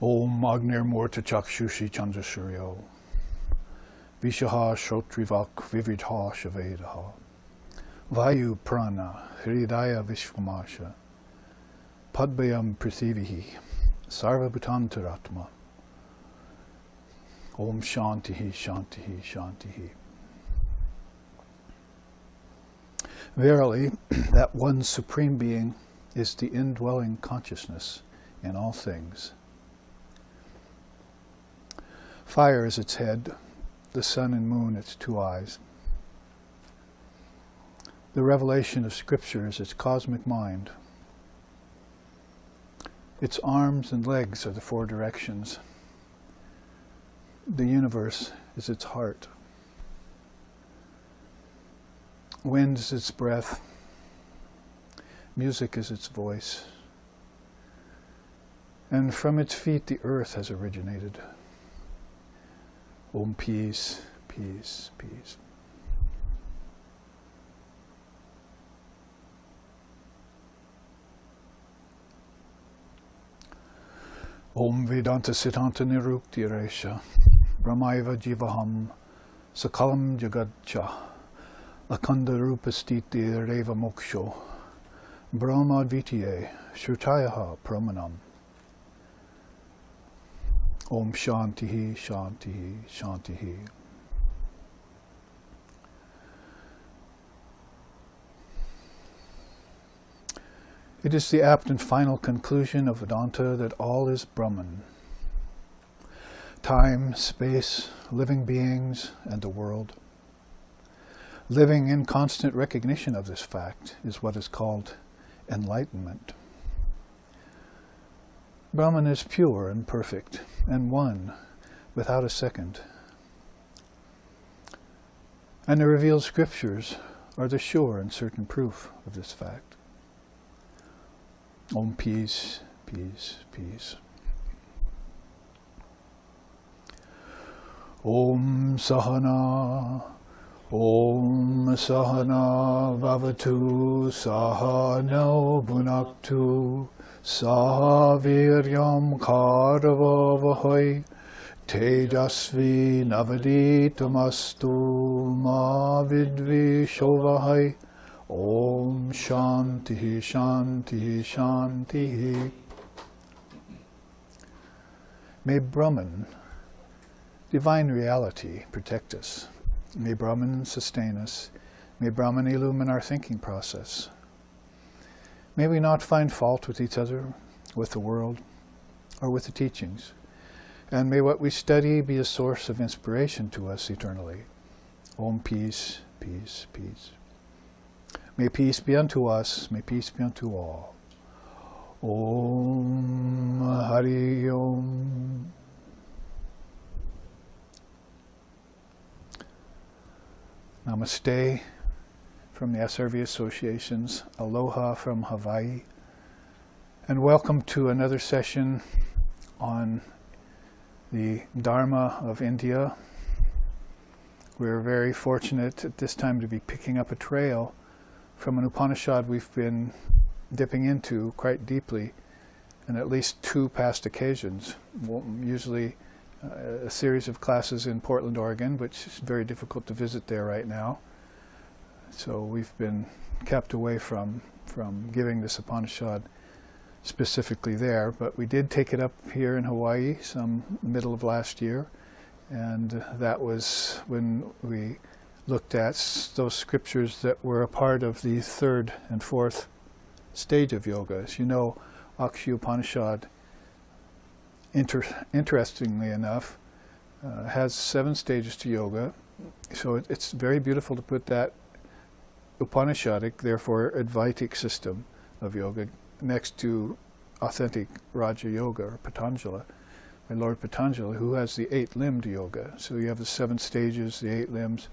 Om Agnir Murta Chakshushi Chandra Suryo Vishaha Shotrivak Vividha Shavedaha Vayu Prana Hridaya Vishvamasha Padbayam Prithivihi Sarva Bhutantaratma Om Shantihi Shantihi Shantihi. Verily, that one Supreme Being is the indwelling consciousness in all things. Fire is its head, the sun and moon its two eyes. The revelation of Scripture is its cosmic mind. Its arms and legs are the four directions. The universe is its heart. Wind is its breath. Music is its voice. And from its feet the earth has originated. Om peace, peace, peace. Om Vedanta Siddhanta Nirukti Resha Brahmaiva Jivaham Sakalam Jagadcha Akanda Rupastiti Reva Moksho Brahmadvitiye Shrutayaha Pramanam. Om Shantihi, Shantihi, Shantihi. It is the apt and final conclusion of Vedanta that all is Brahman. Time, space, living beings, and the world. Living in constant recognition of this fact is what is called enlightenment. Brahman is pure and perfect, and one, without a second. And the revealed scriptures are the sure and certain proof of this fact. Om peace, peace, peace. Om Sahana, Om Sahana Vavatu, Sahano Bhunaktu, Sahaviryam Karavavahai Tejasvi Navaditamastu Ma Vidvi Shovahai. Om Shantihi Shantihi Shantihi. May Brahman, divine reality, protect us. May Brahman sustain us. May Brahman illumine our thinking process. May we not find fault with each other, with the world, or with the teachings. And may what we study be a source of inspiration to us eternally. Om peace, peace, peace. May peace be unto us, may peace be unto all. Om Hari Om. Namaste from the SRV Associations, aloha from Hawaii, and welcome to another session on the Dharma of India. We're very fortunate at this time to be picking up a trail from an Upanishad we've been dipping into quite deeply on at least two past occasions. Usually a series of classes in Portland, Oregon, which is very difficult to visit there right now. So we've been kept away from giving this Upanishad specifically there, but we did take it up here in Hawaii some middle of last year, and that was when we looked at those scriptures that were a part of the third and fourth stage of yoga. As you know, Akshi Upanishad, interestingly enough, has 7 stages to yoga, so it's very beautiful to put that Upanishadic, therefore Advaitic system of yoga next to authentic Raja Yoga or Patanjala, by Lord Patanjali, who has the 8-limbed yoga. So you have the 7 stages, the 8 limbs.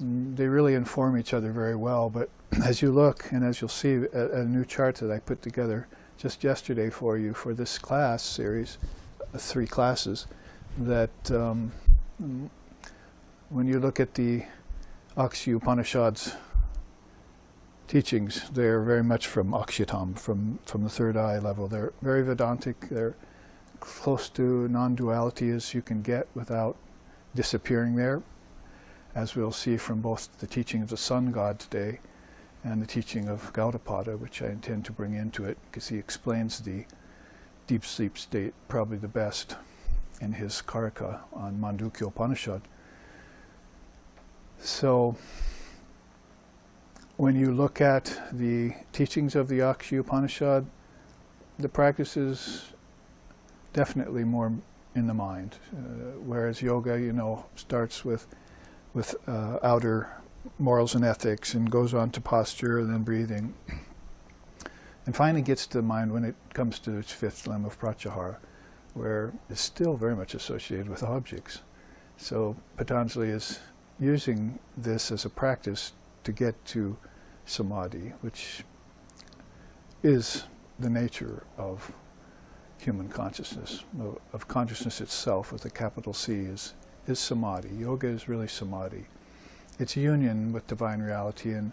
They really inform each other very well, but as you look, and as you'll see a new chart that I put together just yesterday for you for this class series, 3 classes, that when you look at the Akshi Upanishad's teachings, they're very much from Akshitam, from the third eye level. They're very Vedantic, they're close to non-duality as you can get without disappearing there, as we'll see from both the teaching of the Sun God today and the teaching of Gaudapada, which I intend to bring into it, because he explains the deep sleep state probably the best in his Karika on Mandukya Upanishad. So when you look at the teachings of the Akshi Upanishad, the practice is definitely more in the mind, whereas yoga, starts with outer morals and ethics and goes on to posture and then breathing, and finally gets to the mind when it comes to its fifth limb of pratyahara, where it's still very much associated with objects. So Patanjali is using this as a practice to get to samadhi, which is the nature of human consciousness, of consciousness itself with a capital C, is samadhi. Yoga is really samadhi. It's union with divine reality, and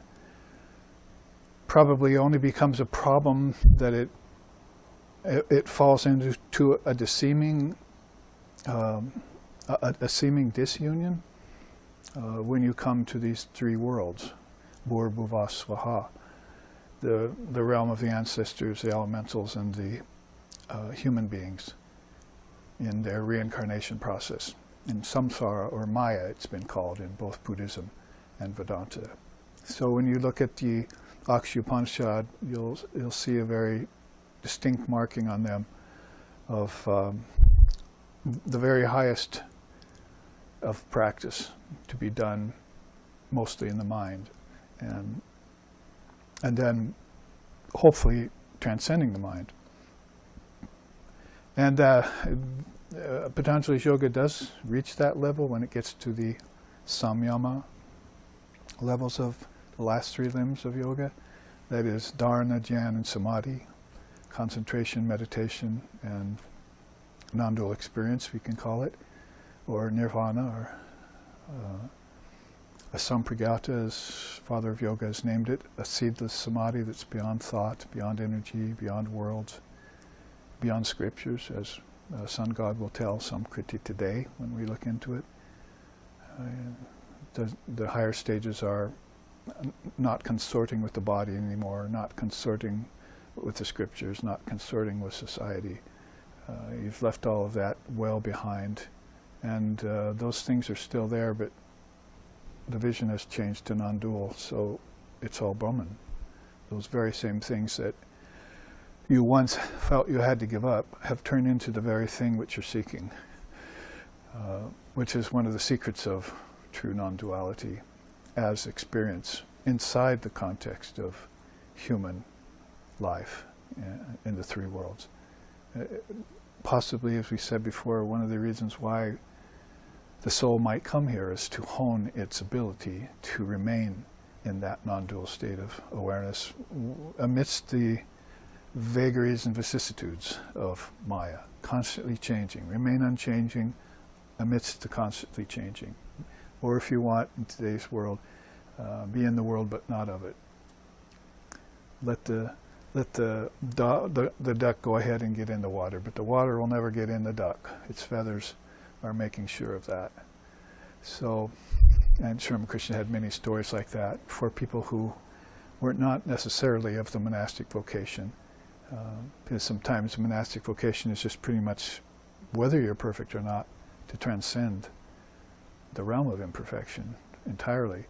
probably only becomes a problem that it falls into a seeming disunion when you come to these three worlds, Bhur, Bhuva, Swaha, the realm of the ancestors, the elementals, and the human beings in their reincarnation process. In samsara, or Maya, it's been called in both Buddhism and Vedanta. So when you look at the Akshi Upanishad, you'll see a very distinct marking on them of the very highest of practice to be done mostly in the mind, and then hopefully transcending the mind. And Patanjali's yoga does reach that level when it gets to the samyama levels of the last three limbs of yoga. That is dharana, jnana, and samadhi, concentration, meditation, and non-dual experience, we can call it, or nirvana, or asampragyata, as Father of Yoga has named it, a seedless samadhi that's beyond thought, beyond energy, beyond worlds, beyond scriptures, as Sun God will tell Samkriti today when we look into it. The higher stages are not consorting with the body anymore, not consorting with the scriptures, not consorting with society. You've left all of that well behind, and those things are still there, but the vision has changed to non-dual, so it's all Brahman. Those very same things that you once felt you had to give up have turned into the very thing which you're seeking, which is one of the secrets of true non-duality as experience inside the context of human life in the three worlds. Possibly, as we said before, one of the reasons why the soul might come here is to hone its ability to remain in that non-dual state of awareness amidst the vagaries and vicissitudes of Maya, constantly changing. Remain unchanging amidst the constantly changing. Or if you want, in today's world, be in the world but not of it. Let the duck go ahead and get in the water, but the water will never get in the duck. Its feathers are making sure of that. So, and Sri Ramakrishna had many stories like that for people who were not necessarily of the monastic vocation, because sometimes monastic vocation is just pretty much, whether you're perfect or not, to transcend the realm of imperfection entirely.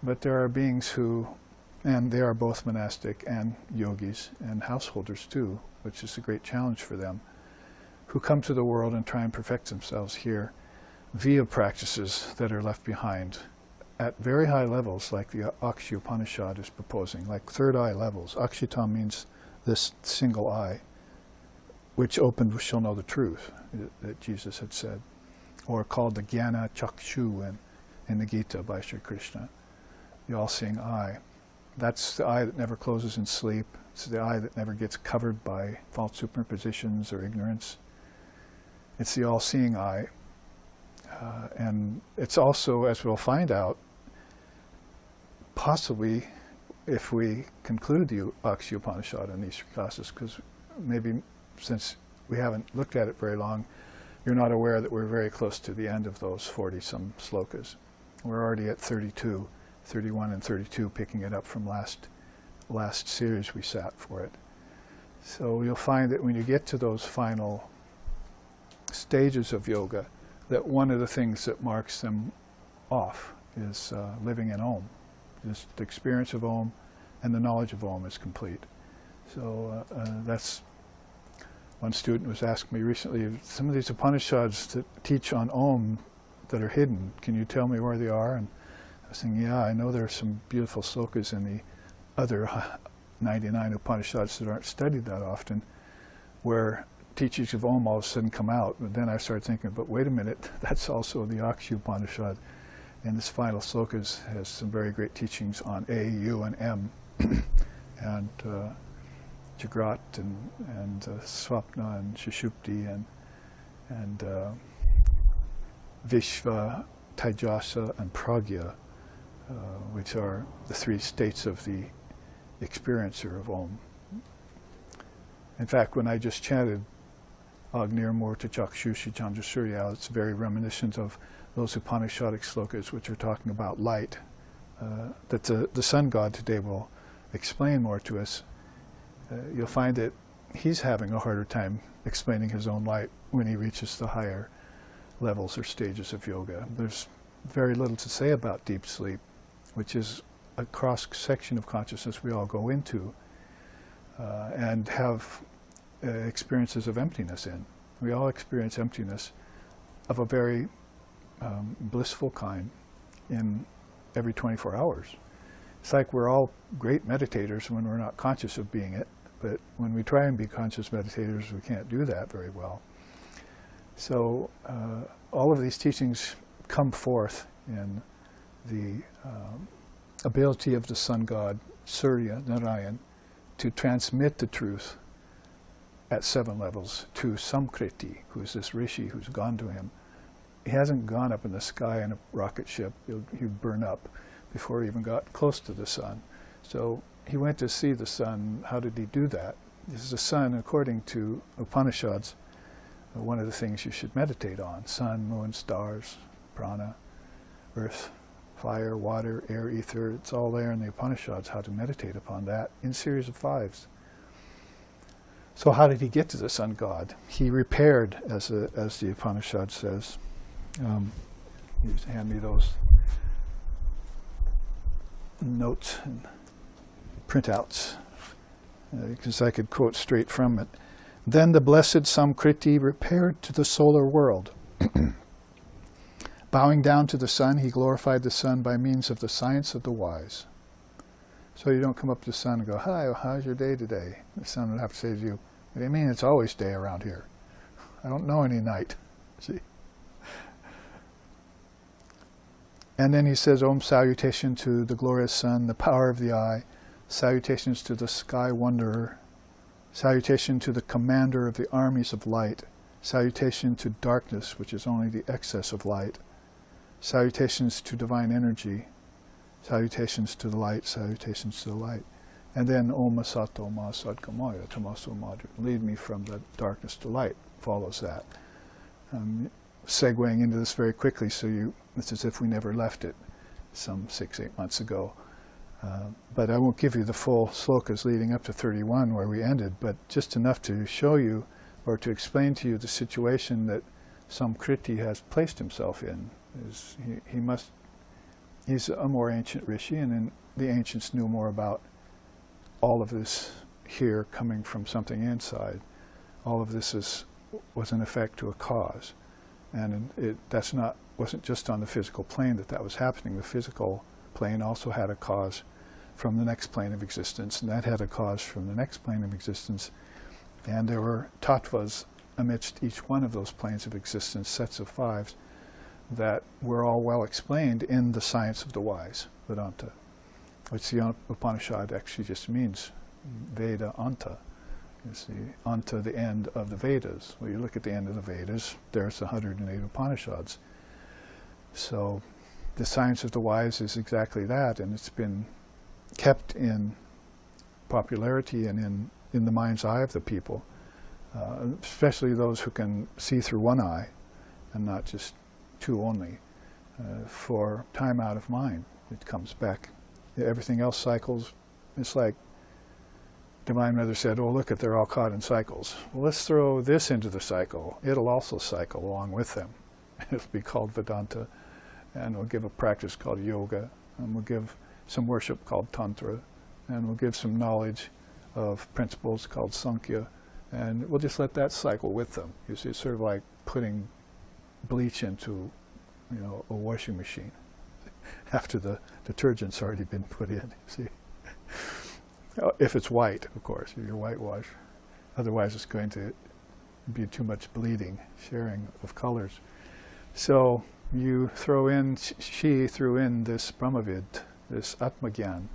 But there are beings who, and they are both monastic and yogis and householders too, which is a great challenge for them, who come to the world and try and perfect themselves here via practices that are left behind at very high levels, like the Akshi Upanishad is proposing, like third eye levels. Akshita means this single eye, which opened shall know the truth, that Jesus had said, or called the Jnana Chakshu in the Gita by Sri Krishna, the all-seeing eye. That's the eye that never closes in sleep. It's the eye that never gets covered by false superpositions or ignorance. It's the all-seeing eye. And it's also, as we'll find out, possibly, if we conclude the Akshi Upanishad in these classes, because maybe since we haven't looked at it very long, you're not aware that we're very close to the end of those 40-some slokas. We're already at 32, 31 and 32, picking it up from last series we sat for it. So you'll find that when you get to those final stages of yoga, that one of the things that marks them off is living in Om. Just the experience of Om and the knowledge of Om is complete. So that's, one student was asking me recently, some of these Upanishads that teach on Om that are hidden, can you tell me where they are? And I was saying, yeah, I know there are some beautiful slokas in the other 99 Upanishads that aren't studied that often, where teachings of Om all of a sudden come out. But then I started thinking, but wait a minute, that's also the Akshi Upanishad. And this final slokas has some very great teachings on A, U, and M, and Jagrat and Swapna and Sushupti and Vishva, Taijasa, and Pragya, which are the three states of the experiencer of Om. In fact, when I just chanted Agnir Morta Chakshushi Chandra Surya, it's very reminiscent of those Upanishadic slokas which are talking about light, that the sun god today will explain more to us. You'll find that he's having a harder time explaining his own light when he reaches the higher levels or stages of yoga. There's very little to say about deep sleep, which is a cross-section of consciousness we all go into and have experiences of emptiness in. We all experience emptiness of a very blissful kind in every 24 hours. It's like we're all great meditators when we're not conscious of being it, but when we try and be conscious meditators, we can't do that very well. So all of these teachings come forth in the ability of the sun god, Surya Narayan, to transmit the truth at 7 levels to Samkriti, who's this rishi who's gone to him. He hasn't gone up in the sky in a rocket ship. He'd burn up before he even got close to the sun. So he went to see the sun. How did he do that? This is the sun, according to Upanishads, one of the things you should meditate on: sun, moon, stars, prana, earth, fire, water, air, ether. It's all there in the Upanishads, how to meditate upon that in series of 5s. So how did he get to the sun god? He repaired, as the Upanishad says. You just hand me those notes and printouts, because I could quote straight from it. Then the blessed Samkriti repaired to the solar world. Bowing down to the sun, he glorified the sun by means of the science of the wise. So you don't come up to the sun and go, "Hi, how's your day today?" The sun would have to say to you, "What do you mean it's always day around here? I don't know any night." See? And then he says, Om, salutation to the glorious sun, the power of the eye, salutations to the sky wanderer, salutation to the commander of the armies of light, salutation to darkness, which is only the excess of light, salutations to divine energy, salutations to the light, salutations to the light. And then Om Asato Ma Sadgamaya Tamaso Madhu, lead me from the darkness to light, follows that. Segueing into this very quickly, so it's as if we never left it some 6-8 months ago. But I won't give you the full slokas leading up to 31 where we ended, but just enough to show you or to explain to you the situation that Samkriti has placed himself in. He's a more ancient rishi, and then the ancients knew more about all of this here coming from something inside. All of this was an effect to a cause. And wasn't just on the physical plane that was happening. The physical plane also had a cause from the next plane of existence, and that had a cause from the next plane of existence. And there were tattvas amidst each one of those planes of existence, sets of 5s, that were all well explained in the science of the wise, Vedanta, which the Upanishad actually just means, Veda Anta. It's the Anta, the end of the Vedas. Well, you look at the end of the Vedas, there's the 108 Upanishads. So the science of the wise is exactly that, and it's been kept in popularity and in the mind's eye of the people especially those who can see through one eye and not just two only, for time out of mind. It comes back. Everything else cycles. It's like Divine Mother said, oh, look, they're all caught in cycles. Well, let's throw this into the cycle. It'll also cycle along with them. It'll be called Vedanta, and we'll give a practice called yoga, and we'll give some worship called tantra, and we'll give some knowledge of principles called Sankhya, and we'll just let that cycle with them. You see, it's sort of like putting bleach into, a washing machine after the detergent's already been put in, see. If it's white, of course, if you're whitewash. Otherwise it's going to be too much bleeding, sharing of colors. So you throw in, she threw in this Brahmavidya, this Atmagyan.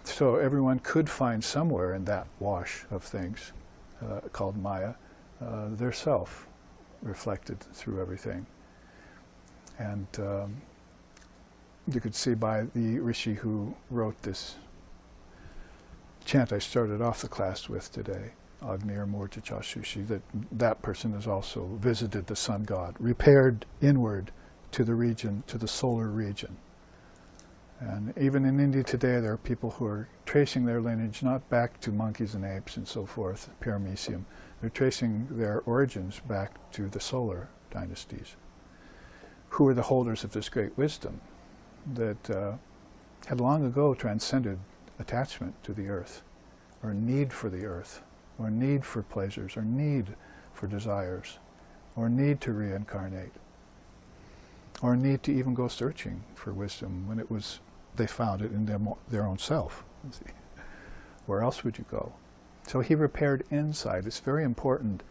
So everyone could find somewhere in that wash of things called Maya, their self reflected through everything. And you could see by the rishi who wrote this chant I started off the class with today, Agnir Murta Chashushi, that person has also visited the sun god, repaired inward to the region, to the solar region. And even in India today, there are people who are tracing their lineage not back to monkeys and apes and so forth, Paramecium. They're tracing their origins back to the solar dynasties, who are the holders of this great wisdom that had long ago transcended attachment to the earth, or need for the earth, or need for pleasures, or need for desires, or need to reincarnate, or need to even go searching for wisdom when they found it in their own self. See. Where else would you go? So he repaired inside. It's very important.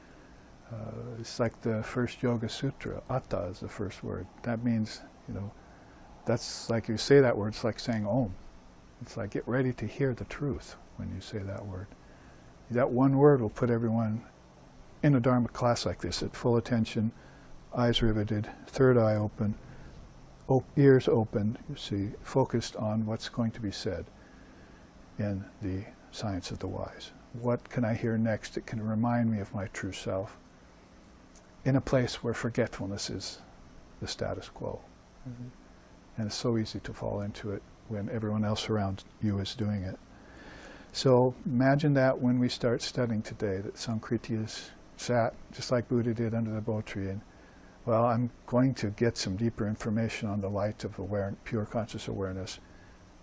It's like the first Yoga Sutra. Atta is the first word. That means, that's like you say that word, it's like saying Om. It's like get ready to hear the truth when you say that word. That one word will put everyone in a Dharma class like this at full attention, eyes riveted, third eye open, ears open, you see, focused on what's going to be said in the science of the wise. What can I hear next that can remind me of my true self in a place where forgetfulness is the status quo? Mm-hmm. And it's so easy to fall into it when everyone else around you is doing it. So imagine that when we start studying today, that Sankritya's sat, just like Buddha did under the bo tree, and well, I'm going to get some deeper information on the light of pure conscious awareness.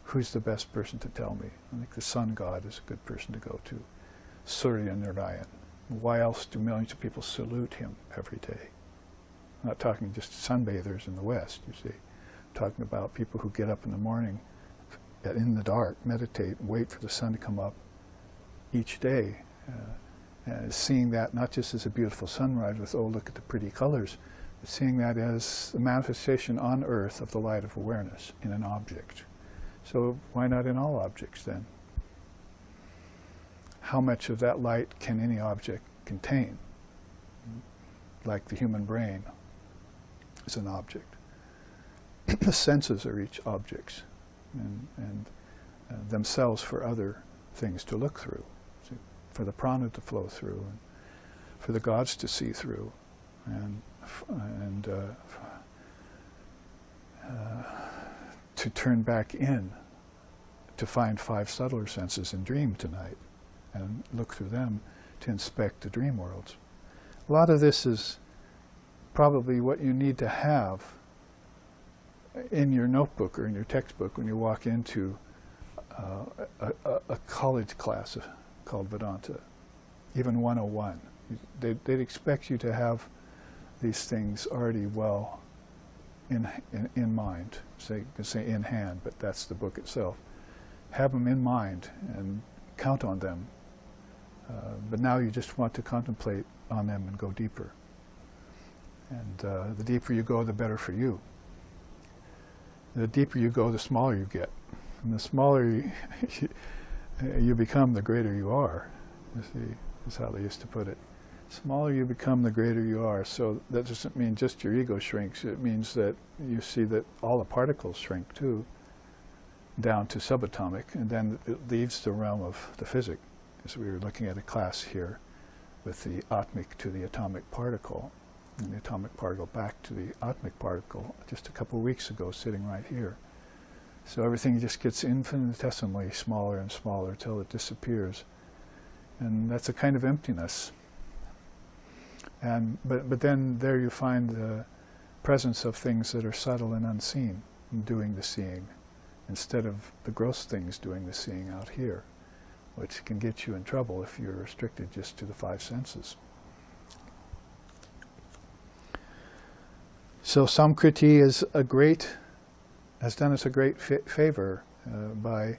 Who's the best person to tell me? I think the sun god is a good person to go to. Surya Narayan. Why else do millions of people salute him every day? I'm not talking just sunbathers in the West, you see. I'm talking about people who get up in the morning in the dark, meditate, and wait for the sun to come up each day. And seeing that not just as a beautiful sunrise with, oh, look at the pretty colors, but seeing that as the manifestation on earth of the light of awareness in an object. So why not in all objects then? How much of that light can any object contain? Like the human brain is an object. The senses are each objects and themselves for other things to look through, for the prana to flow through, and for the gods to see through, and to turn back in to find 5 subtler senses in dream tonight and look through them to inspect the dream worlds. A lot of this is probably what you need to have in your notebook or in your textbook when you walk into a college class called Vedanta, even 101. They'd expect you to have these things already well in mind. So you can say in hand, but that's the book itself. Have them in mind and count on them. But now you just want to contemplate on them and go deeper. And the deeper you go, the better for you. The deeper you go, the smaller you get. And the smaller you become, the greater you are. You see, is how they used to put it. Smaller you become, the greater you are. So that doesn't mean just your ego shrinks. It means that you see that all the particles shrink too, down to subatomic, and then it leaves the realm of the as we were looking at a class here with the atmic to the atomic particle, and the atomic particle back to the atmic particle just a couple of weeks ago, sitting right here. So everything just gets infinitesimally smaller and smaller till it disappears. And that's a kind of emptiness. And but then there you find the presence of things that are subtle and unseen, doing the seeing, instead of the gross things doing the seeing out here, which can get you in trouble if you're restricted just to the five senses. So Samkriti has done us a great favor by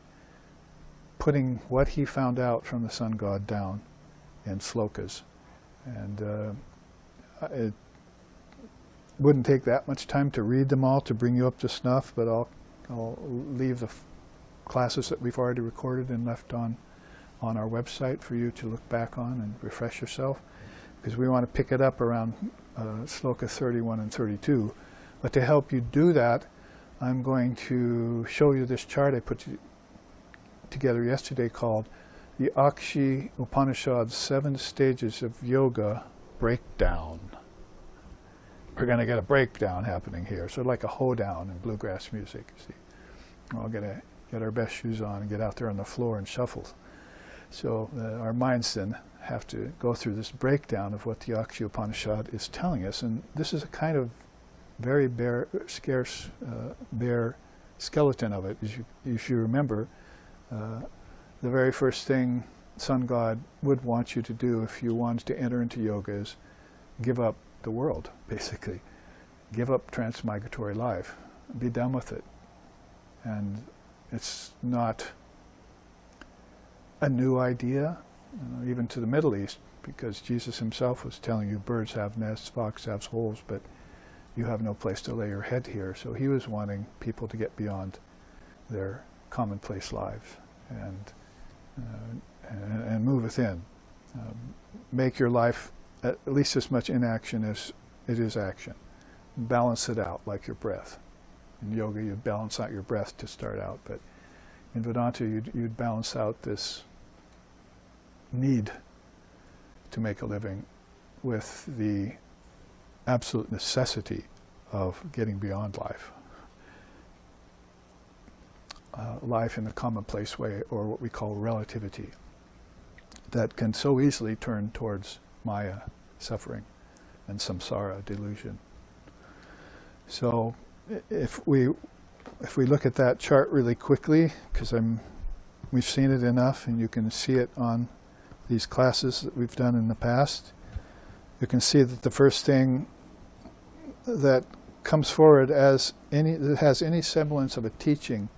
putting what he found out from the sun god down in slokas. And it wouldn't take that much time to read them all to bring you up to snuff, but I'll leave the classes that we've already recorded and left on our website for you to look back on and refresh yourself, because we want to pick it up around sloka 31 and 32. But to help you do that, I'm going to show you this chart I put together yesterday called the Akshi Upanishad 7 Stages of Yoga Breakdown. We're going to get a breakdown happening here, so like a hoedown in bluegrass music. See, we're all going to get our best shoes on and get out there on the floor and shuffle. So our minds then have to go through this breakdown of what the Akshi Upanishad is telling us, and this is a kind of very bare skeleton of it. If you remember, the very first thing Sun God would want you to do if you wanted to enter into yoga is give up the world, basically. Give up transmigratory life. Be done with it. And it's not a new idea, even to the Middle East, because Jesus himself was telling you birds have nests, fox has holes, but you have no place to lay your head here. So he was wanting people to get beyond their commonplace lives and move within. Make your life at least as much inaction as it is action. Balance it out like your breath. In yoga, you'd balance out your breath to start out, but in Vedanta, you'd balance out this need to make a living with the absolute necessity of getting beyond life. Life in the commonplace way, or what we call relativity, that can so easily turn towards Maya, suffering, and samsara, delusion. So if we look at that chart really quickly, because we've seen it enough, and you can see it on these classes that we've done in the past, you can see that the first thing that comes forward that has any semblance of a teaching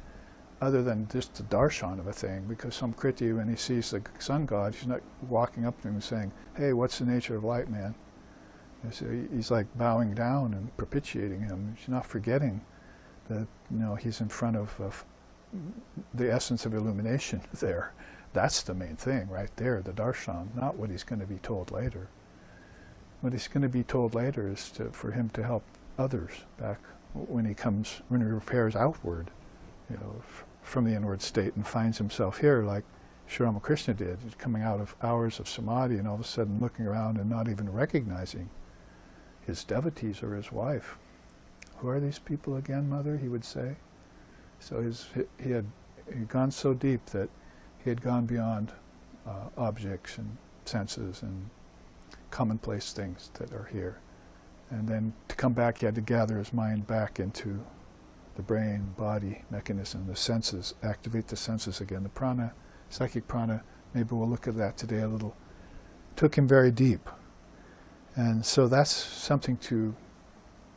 other than just the darshan of a thing, because Samkriti, when he sees the sun god, he's not walking up to him and saying, "Hey, what's the nature of light, man?" He's like bowing down and propitiating him. He's not forgetting that he's in front of the essence of illumination there. That's the main thing right there, the darshan, not what he's going to be told later. What he's going to be told later is for him to help others back when he repairs outward, from the inward state, and finds himself here like Sri Ramakrishna did, coming out of hours of samadhi and all of a sudden looking around and not even recognizing his devotees or his wife. "Who are these people again, Mother?" he would say. So he had gone so deep that he had gone beyond objects and senses and commonplace things that are here. And then to come back, he had to gather his mind back into the brain, body, mechanism, the senses, activate the senses again. The prana, psychic prana, maybe we'll look at that today a little, took him very deep. And so that's something to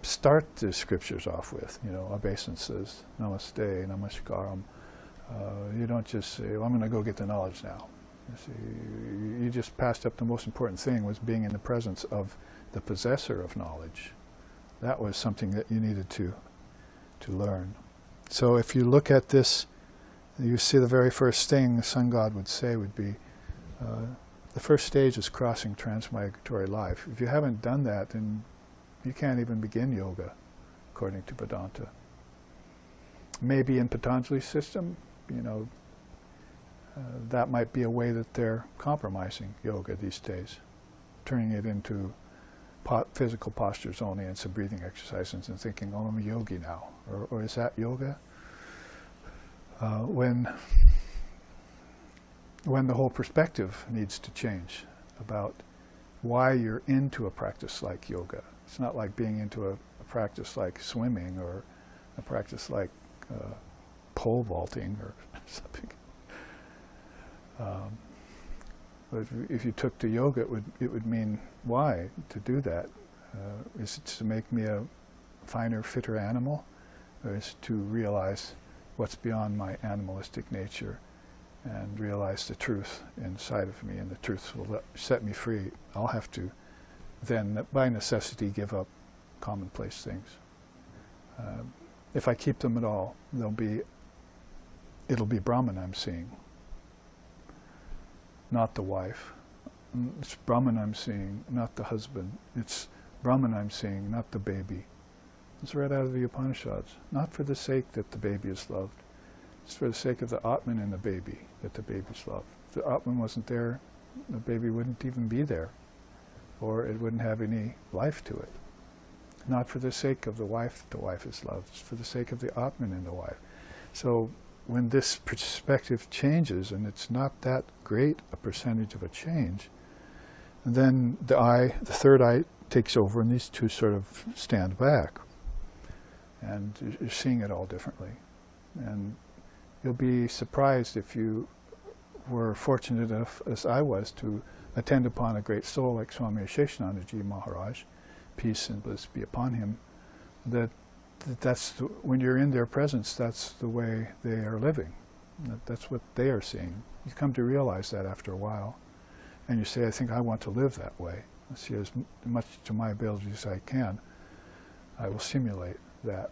start the scriptures off with. Obeisances, namaste, namaskaram. You don't just say, "Well, I'm going to go get the knowledge now." You just passed up the most important thing, was being in the presence of the possessor of knowledge. That was something that you needed to learn. So if you look at this, you see the very first thing the sun god would say would be, the first stage is crossing transmigratory life. If you haven't done that, then you can't even begin yoga, according to Vedanta. Maybe in Patanjali's system, that might be a way that they're compromising yoga these days, turning it into physical postures only and some breathing exercises and thinking, oh, I'm a yogi now. Or is that yoga? When the whole perspective needs to change about why you're into a practice like yoga. It's not like being into a practice like swimming or a practice like pole vaulting or something. But if you took to yoga, it would mean why to do that? Is it to make me a finer, fitter animal, or is it to realize what's beyond my animalistic nature and realize the truth inside of me, and the truth will set me free? I'll have to then, by necessity, give up commonplace things. If I keep them at all, it'll be Brahman I'm seeing, not the wife. It's Brahman I'm seeing, not the husband. It's Brahman I'm seeing, not the baby. It's right out of the Upanishads. Not for the sake that the baby is loved. It's for the sake of the Atman in the baby that the baby's loved. If the Atman wasn't there, the baby wouldn't even be there, or it wouldn't have any life to it. Not for the sake of the wife that the wife is loved. It's for the sake of the Atman in the wife. So when this perspective changes, and it's not that great a percentage of a change, then the third eye takes over, and these two sort of stand back. And you're seeing it all differently. And you'll be surprised if you were fortunate enough, as I was, to attend upon a great soul like Swami Sheshanandaji Maharaj, peace and bliss be upon him, when you're in their presence, that's the way they are living. That's what they are seeing. You come to realize that after a while, and you say, I think I want to live that way. I see as much to my ability as I can. I will simulate that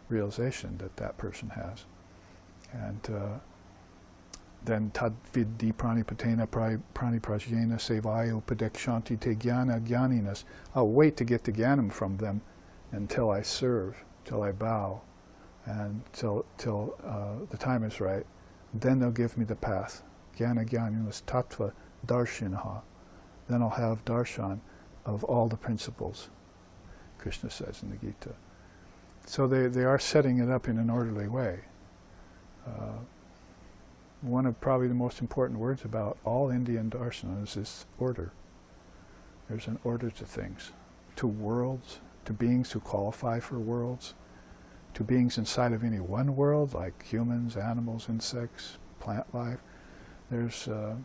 realization that person has. And then tad vidhi pranipatena praniprajena sevayo padekshanti te jnana jnaninas. I'll wait to get the jnanam from them until I serve, till I bow, and till the time is right. Then they'll give me the path. Jnana jnaninas tattva darshinaha. Then I'll have darshan of all the principles, Krishna says in the Gita. So they are setting it up in an orderly way. One of probably the most important words about all Indian darshanas is order. There's an order to things, to worlds, to beings who qualify for worlds, to beings inside of any one world, like humans, animals, insects, plant life. There's an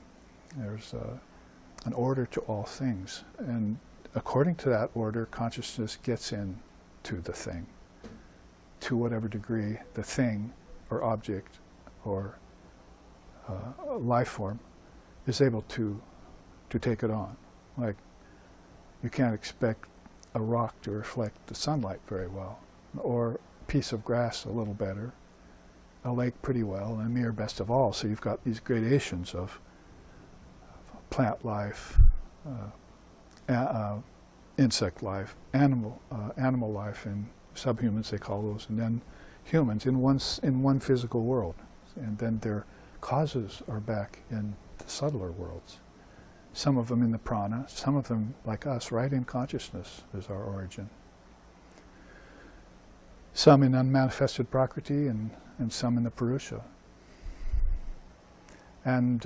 order to all things. And according to that order, consciousness gets into the thing, to whatever degree the thing or object or life form is able to take it on. Like, you can't expect a rock to reflect the sunlight very well, or a piece of grass a little better, a lake pretty well, and a mere best of all. So you've got these gradations of plant life, insect life, animal life, and subhumans they call those, and then humans in one physical world. And then their causes are back in the subtler worlds. Some of them in the prana, some of them, like us, right in consciousness is our origin. Some in unmanifested prakriti, and some in the purusha. And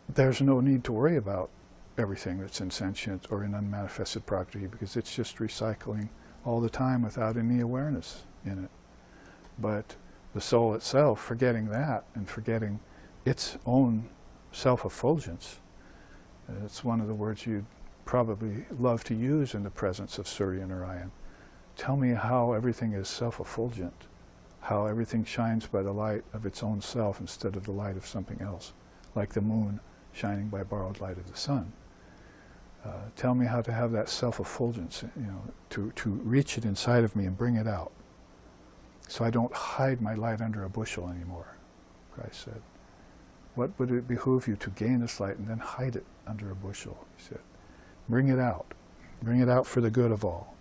there's no need to worry about everything that's insentient or in unmanifested prakriti, because it's just recycling all the time without any awareness in it. But the soul itself, forgetting that and forgetting its own self-effulgence, it's one of the words you'd probably love to use in the presence of Surya Narayan. Tell me how everything is self-effulgent, how everything shines by the light of its own self instead of the light of something else, like the moon shining by borrowed light of the sun. Tell me how to have that self-effulgence, to reach it inside of me and bring it out, so I don't hide my light under a bushel anymore, Christ said. What would it behoove you to gain this light and then hide it under a bushel? He said, bring it out for the good of all.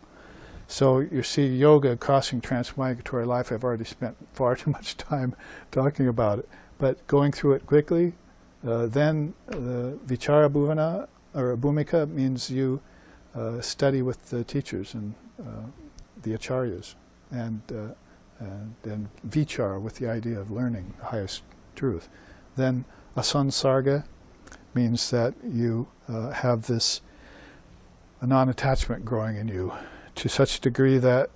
So you see, yoga, crossing transmigratory life, I've already spent far too much time talking about it, but going through it quickly. Then the vichara bhuvana, or bhumika, means you study with the teachers and the acharyas, and then vichara, with the idea of learning the highest truth. Then asansarga means that you have this non-attachment growing in you to such a degree that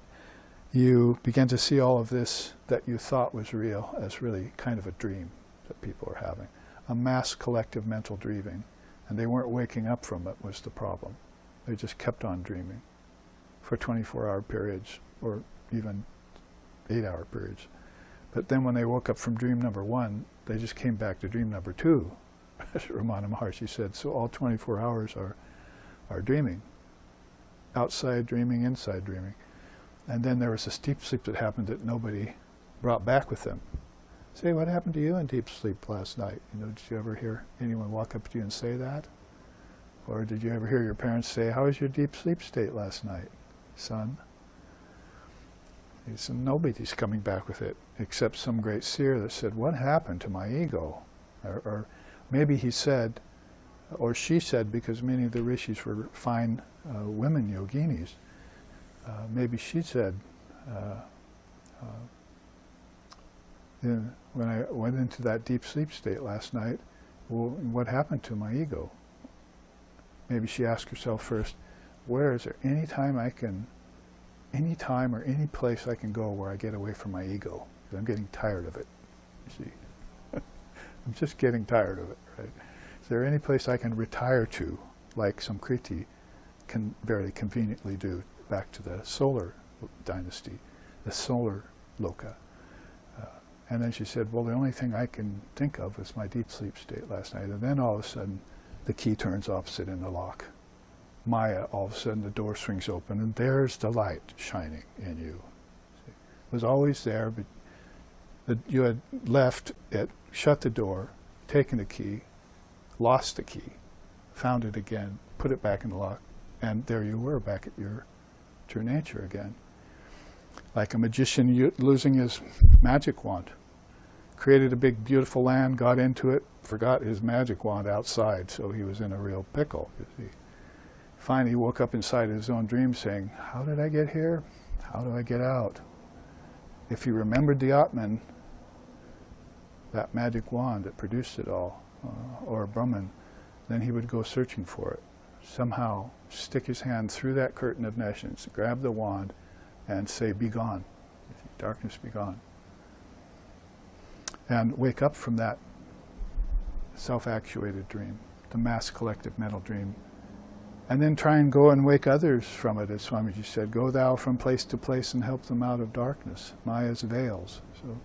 you begin to see all of this that you thought was real as really kind of a dream that people are having. A mass collective mental dreaming. And they weren't waking up from it was the problem. They just kept on dreaming for 24-hour periods or even 8-hour periods. But then when they woke up from dream number 1, they just came back to dream number 2. As Ramana Maharshi said, so all 24 hours are dreaming. Outside dreaming, inside dreaming. And then there was this deep sleep that happened that nobody brought back with them. Say, what happened to you in deep sleep last night? Did you ever hear anyone walk up to you and say that? Or did you ever hear your parents say, how was your deep sleep state last night, son? He said, nobody's coming back with it, except some great seer that said, what happened to my ego? Or maybe he said, or she said, because many of the rishis were fine women yoginis, maybe she said, when I went into that deep sleep state last night, well, what happened to my ego? Maybe she asked herself first, where is there any time or any place I can go where I get away from my ego? Because I'm getting tired of it, you see. I'm just getting tired of it, right? Is there any place I can retire to, like some Kriti can very conveniently do, back to the solar dynasty, the solar loka? And then she said, well, the only thing I can think of is my deep sleep state last night. And then all of a sudden, the key turns opposite in the lock. Maya, all of a sudden, the door swings open, and there's the light shining in you. See? It was always there, but you had left it, shut the door, taken the key, lost the key, found it again, put it back in the lock, and there you were, back at your true nature again. Like a magician losing his magic wand. Created a big, beautiful land, got into it, forgot his magic wand outside, so he was in a real pickle, you see. Finally, he woke up inside his own dream saying, how did I get here? How do I get out? If he remembered the Atman, that magic wand that produced it all, or Brahman, then he would go searching for it. Somehow stick his hand through that curtain of nescience, grab the wand, and say, be gone. Darkness, be gone. And wake up from that self-actuated dream, the mass collective mental dream. And then try and go and wake others from it, as Swamiji said, go thou from place to place and help them out of darkness. Maya's veils. So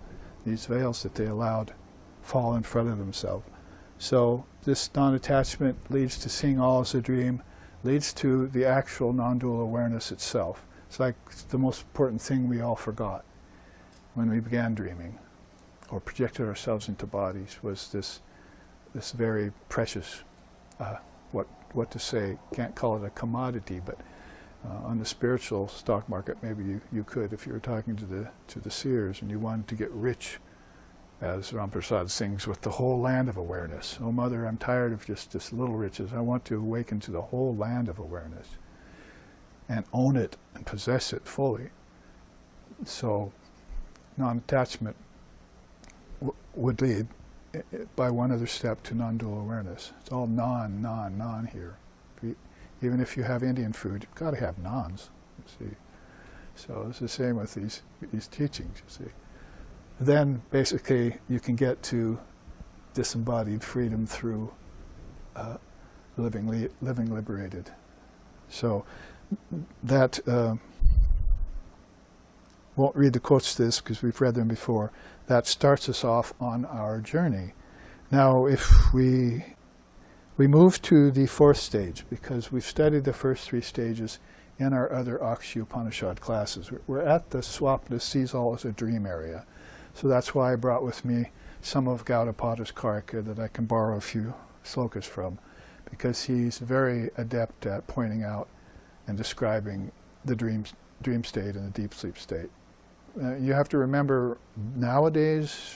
these veils that they allowed fall in front of themselves. So this non-attachment leads to seeing all as a dream, leads to the actual non-dual awareness itself. It's like the most important thing we all forgot when we began dreaming, or projected ourselves into bodies, was this very precious, what to say, can't call it a commodity, but on the spiritual stock market maybe you could, if you were talking to the seers and you wanted to get rich, as Ram Prasad sings, with the whole land of awareness. Oh mother, I'm tired of just this little riches. I want to awaken to the whole land of awareness and own it and possess it fully. So non-attachment would lead by one other step to non-dual awareness. It's all non here. Even if you have Indian food, you've got to have nons, you see. So it's the same with these teachings, you see. Then basically you can get to disembodied freedom through living liberated. So that won't read the quotes to this because we've read them before. That starts us off on our journey. Now, if we move to the fourth stage, because we've studied the first three stages in our other Akshi Upanishad classes. We're at the Swapna sees all as a dream area. So that's why I brought with me some of Gaudapada's Karika that I can borrow a few slokas from, because he's very adept at pointing out and describing the dream state and the deep sleep state. You have to remember, nowadays,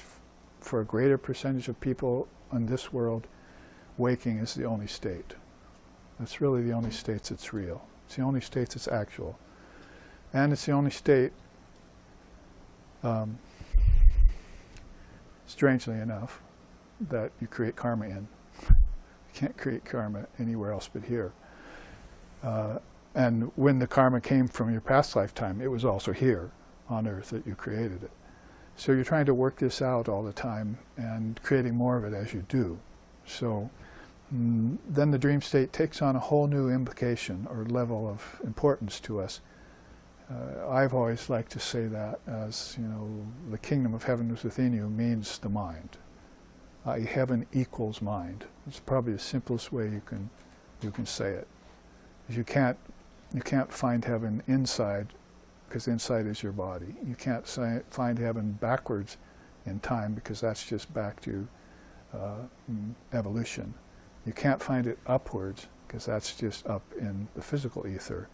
for a greater percentage of people in this world, waking is the only state. It's really the only state that's real. It's the only state that's actual. And it's the only state, strangely enough, that you create karma in. You can't create karma anywhere else but here. And when the karma came from your past lifetime, it was also here on earth that you created it. So you're trying to work this out all the time and creating more of it as you do. So then the dream state takes on a whole new implication or level of importance to us. I've always liked to say that as, the kingdom of heaven is within you means the mind. Heaven equals mind. It's probably the simplest way you can say it. You can't find heaven inside, because inside is your body. You can't find heaven backwards in time, because that's just back to evolution. You can't find it upwards, because that's just up in the physical ether.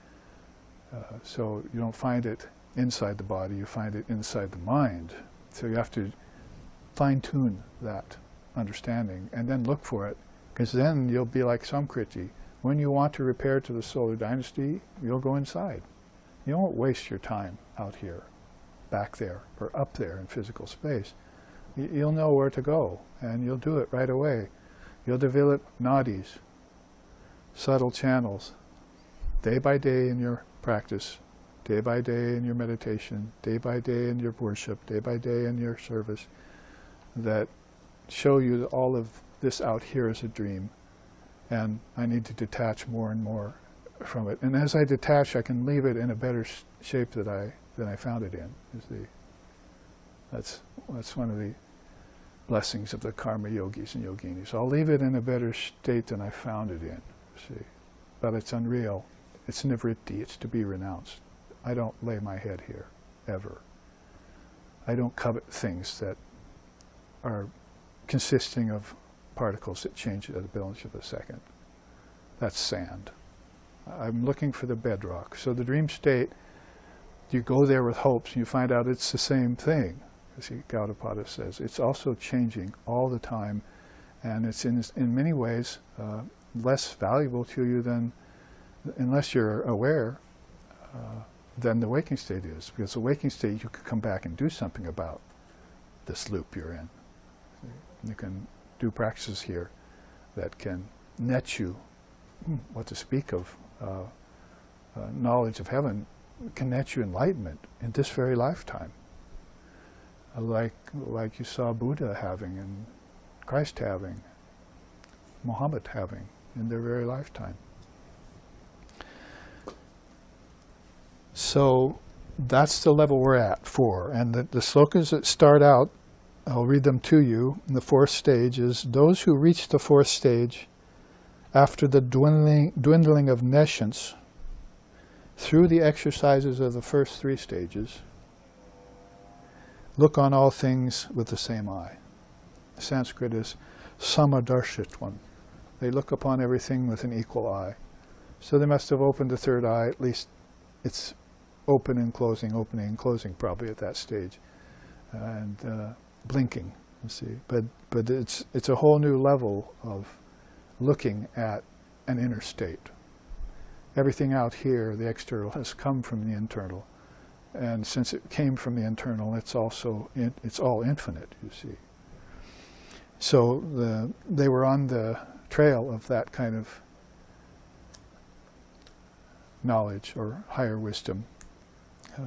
So you don't find it inside the body, you find it inside the mind. So you have to fine-tune that understanding and then look for it, because then you'll be like Samkriti. When you want to repair to the solar dynasty, you'll go inside. You won't waste your time out here, back there, or up there in physical space. You'll know where to go, and you'll do it right away. You'll develop nadis, subtle channels, day by day in your practice, day by day in your meditation, day by day in your worship, day by day in your service, that show you that all of this out here is a dream, and I need to detach more and more from it. And as I detach, I can leave it in a better shape than I found it in. That's one of the blessings of the karma yogis and yoginis. I'll leave it in a better state than I found it in. See, but it's unreal. It's nivritti. It's to be renounced. I don't lay my head here, ever. I don't covet things that are consisting of particles that change at a billionth of a second. That's sand. I'm looking for the bedrock. So the dream state, you go there with hopes and you find out it's the same thing. As Gaudapada says, it's also changing all the time, and it's in many ways less valuable to you than, unless you're aware, than the waking state is. Because the waking state, you can come back and do something about this loop you're in. You can do practices here that can net you, what to speak of, knowledge of heaven, can net you enlightenment in this very lifetime. Like you saw Buddha having, and Christ having, Muhammad having in their very lifetime. So that's the level we're at, 4. And the slokas that start out, I'll read them to you. In the 4th stage is, those who reach the 4th stage after the dwindling of nescience through the exercises of the first 3 stages look on all things with the same eye. Sanskrit is samadarshitvam. They look upon everything with an equal eye. So they must have opened the 3rd eye, at least it's opening and closing probably at that stage. And blinking, you see. But it's a whole new level of looking at an inner state. Everything out here, the external, has come from the internal. And since it came from the internal, it's also it's all infinite, you see. So they were on the trail of that kind of knowledge or higher wisdom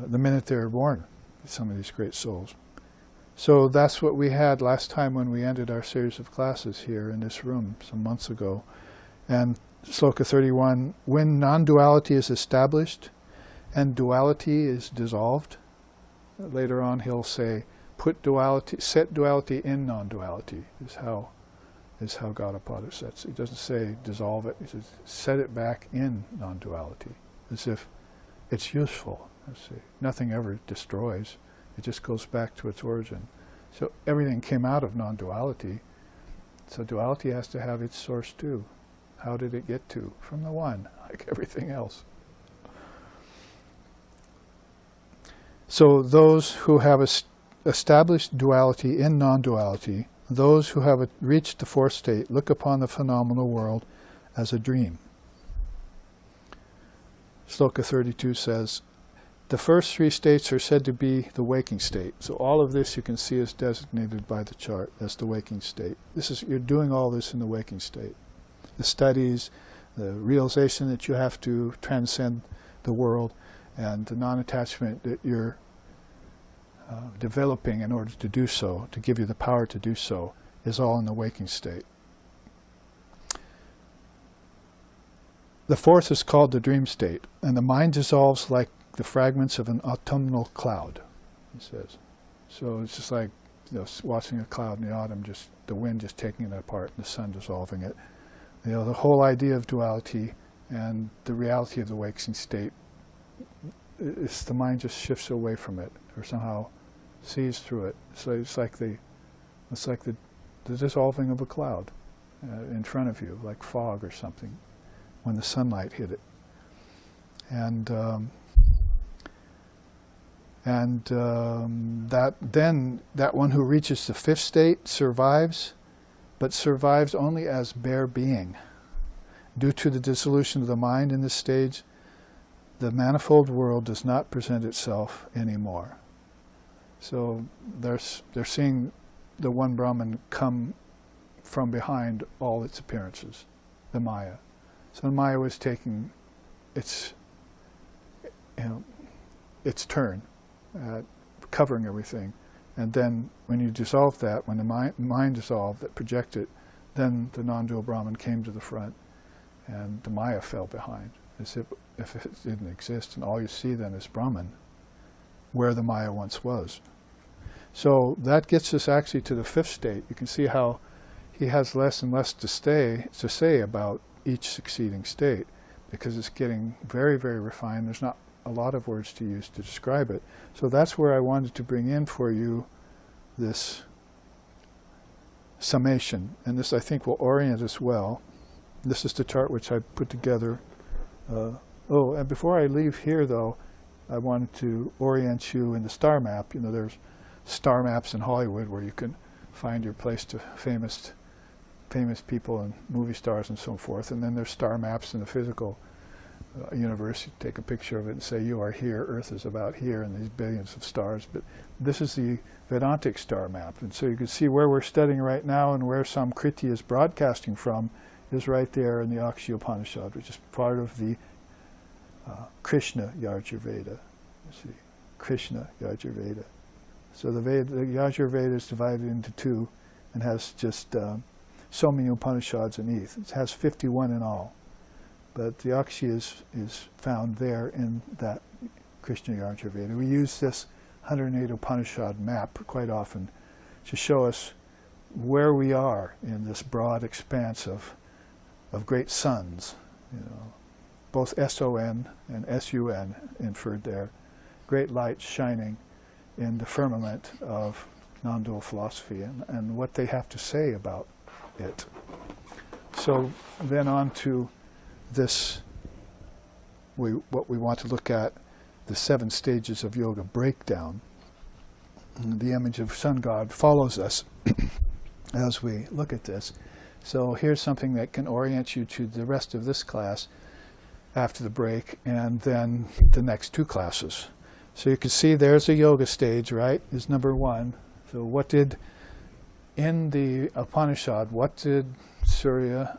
the minute they were born, some of these great souls. So that's what we had last time when we ended our series of classes here in this room some months ago. And Sloka 31, when non-duality is established and duality is dissolved, later on he'll say, set duality in non-duality, is how Gaudapada sets it. He doesn't say dissolve it, he says set it back in non-duality, as if it's useful. See, nothing ever destroys. It just goes back to its origin. So everything came out of non-duality. So duality has to have its source too. How did it get to? From the one, like everything else. So those who have established duality in non-duality, those who have reached the fourth state look upon the phenomenal world as a dream. Sloka 32 says, the first three states are said to be the waking state. So all of this you can see is designated by the chart as the waking state. You're doing all this in the waking state. The studies, the realization that you have to transcend the world, and the non-attachment that you're developing in order to do so, to give you the power to do so, is all in the waking state. The fourth is called the dream state, and the mind dissolves like the fragments of an autumnal cloud, he says. So it's just like watching a cloud in the autumn, just the wind just taking it apart and the sun dissolving it. The whole idea of duality and the reality of the waking state, the mind just shifts away from it, or somehow sees through it. So it's like the dissolving of a cloud in front of you, like fog or something, when the sunlight hit it. And that one who reaches the fifth state survives, but survives only as bare being. Due to the dissolution of the mind in this stage, the manifold world does not present itself anymore. So they're seeing the one Brahman come from behind all its appearances, the Maya. So the Maya was taking its turn at covering everything. And then when you dissolve that, when the mind dissolved that projected, then the non-dual Brahman came to the front and the Maya fell behind, as if it didn't exist, and all you see then is Brahman, where the Maya once was. So that gets us actually to the fifth state. You can see how he has less and less to say about each succeeding state, because it's getting very, very refined. There's not a lot of words to use to describe it. So that's where I wanted to bring in for you this summation, and this I think will orient us well. This is the chart which I put together. And before I leave here though, I wanted to orient you in the star map. There's star maps in Hollywood where you can find your place to famous people and movie stars and so forth, and then there's star maps in the physical universe. You take a picture of it and say, you are here, Earth is about here, and these billions of stars. But this is the Vedantic star map, and so you can see where we're studying right now and where Samkriti is broadcasting from is right there in the Akshi Upanishad, which is part of the Krishna Yajurveda. You see, Krishna Yajurveda. So the Yajurveda is divided into two and has just so many Upanishads beneath. It has 51 in all. But the Akshi is found there in that Krishna Yajurveda. We use this 108 Upanishad map quite often to show us where we are in this broad expanse of great suns, both S-O-N and S-U-N inferred there, great lights shining in the firmament of non-dual philosophy and what they have to say about it. So then on to this, what we want to look at, the 7 stages of yoga breakdown. The image of sun god follows us as we look at this. So here's something that can orient you to the rest of this class after the break, and then the next 2 classes. So you can see there's a yoga stage, right, is number 1. So in the Upanishad, what did Surya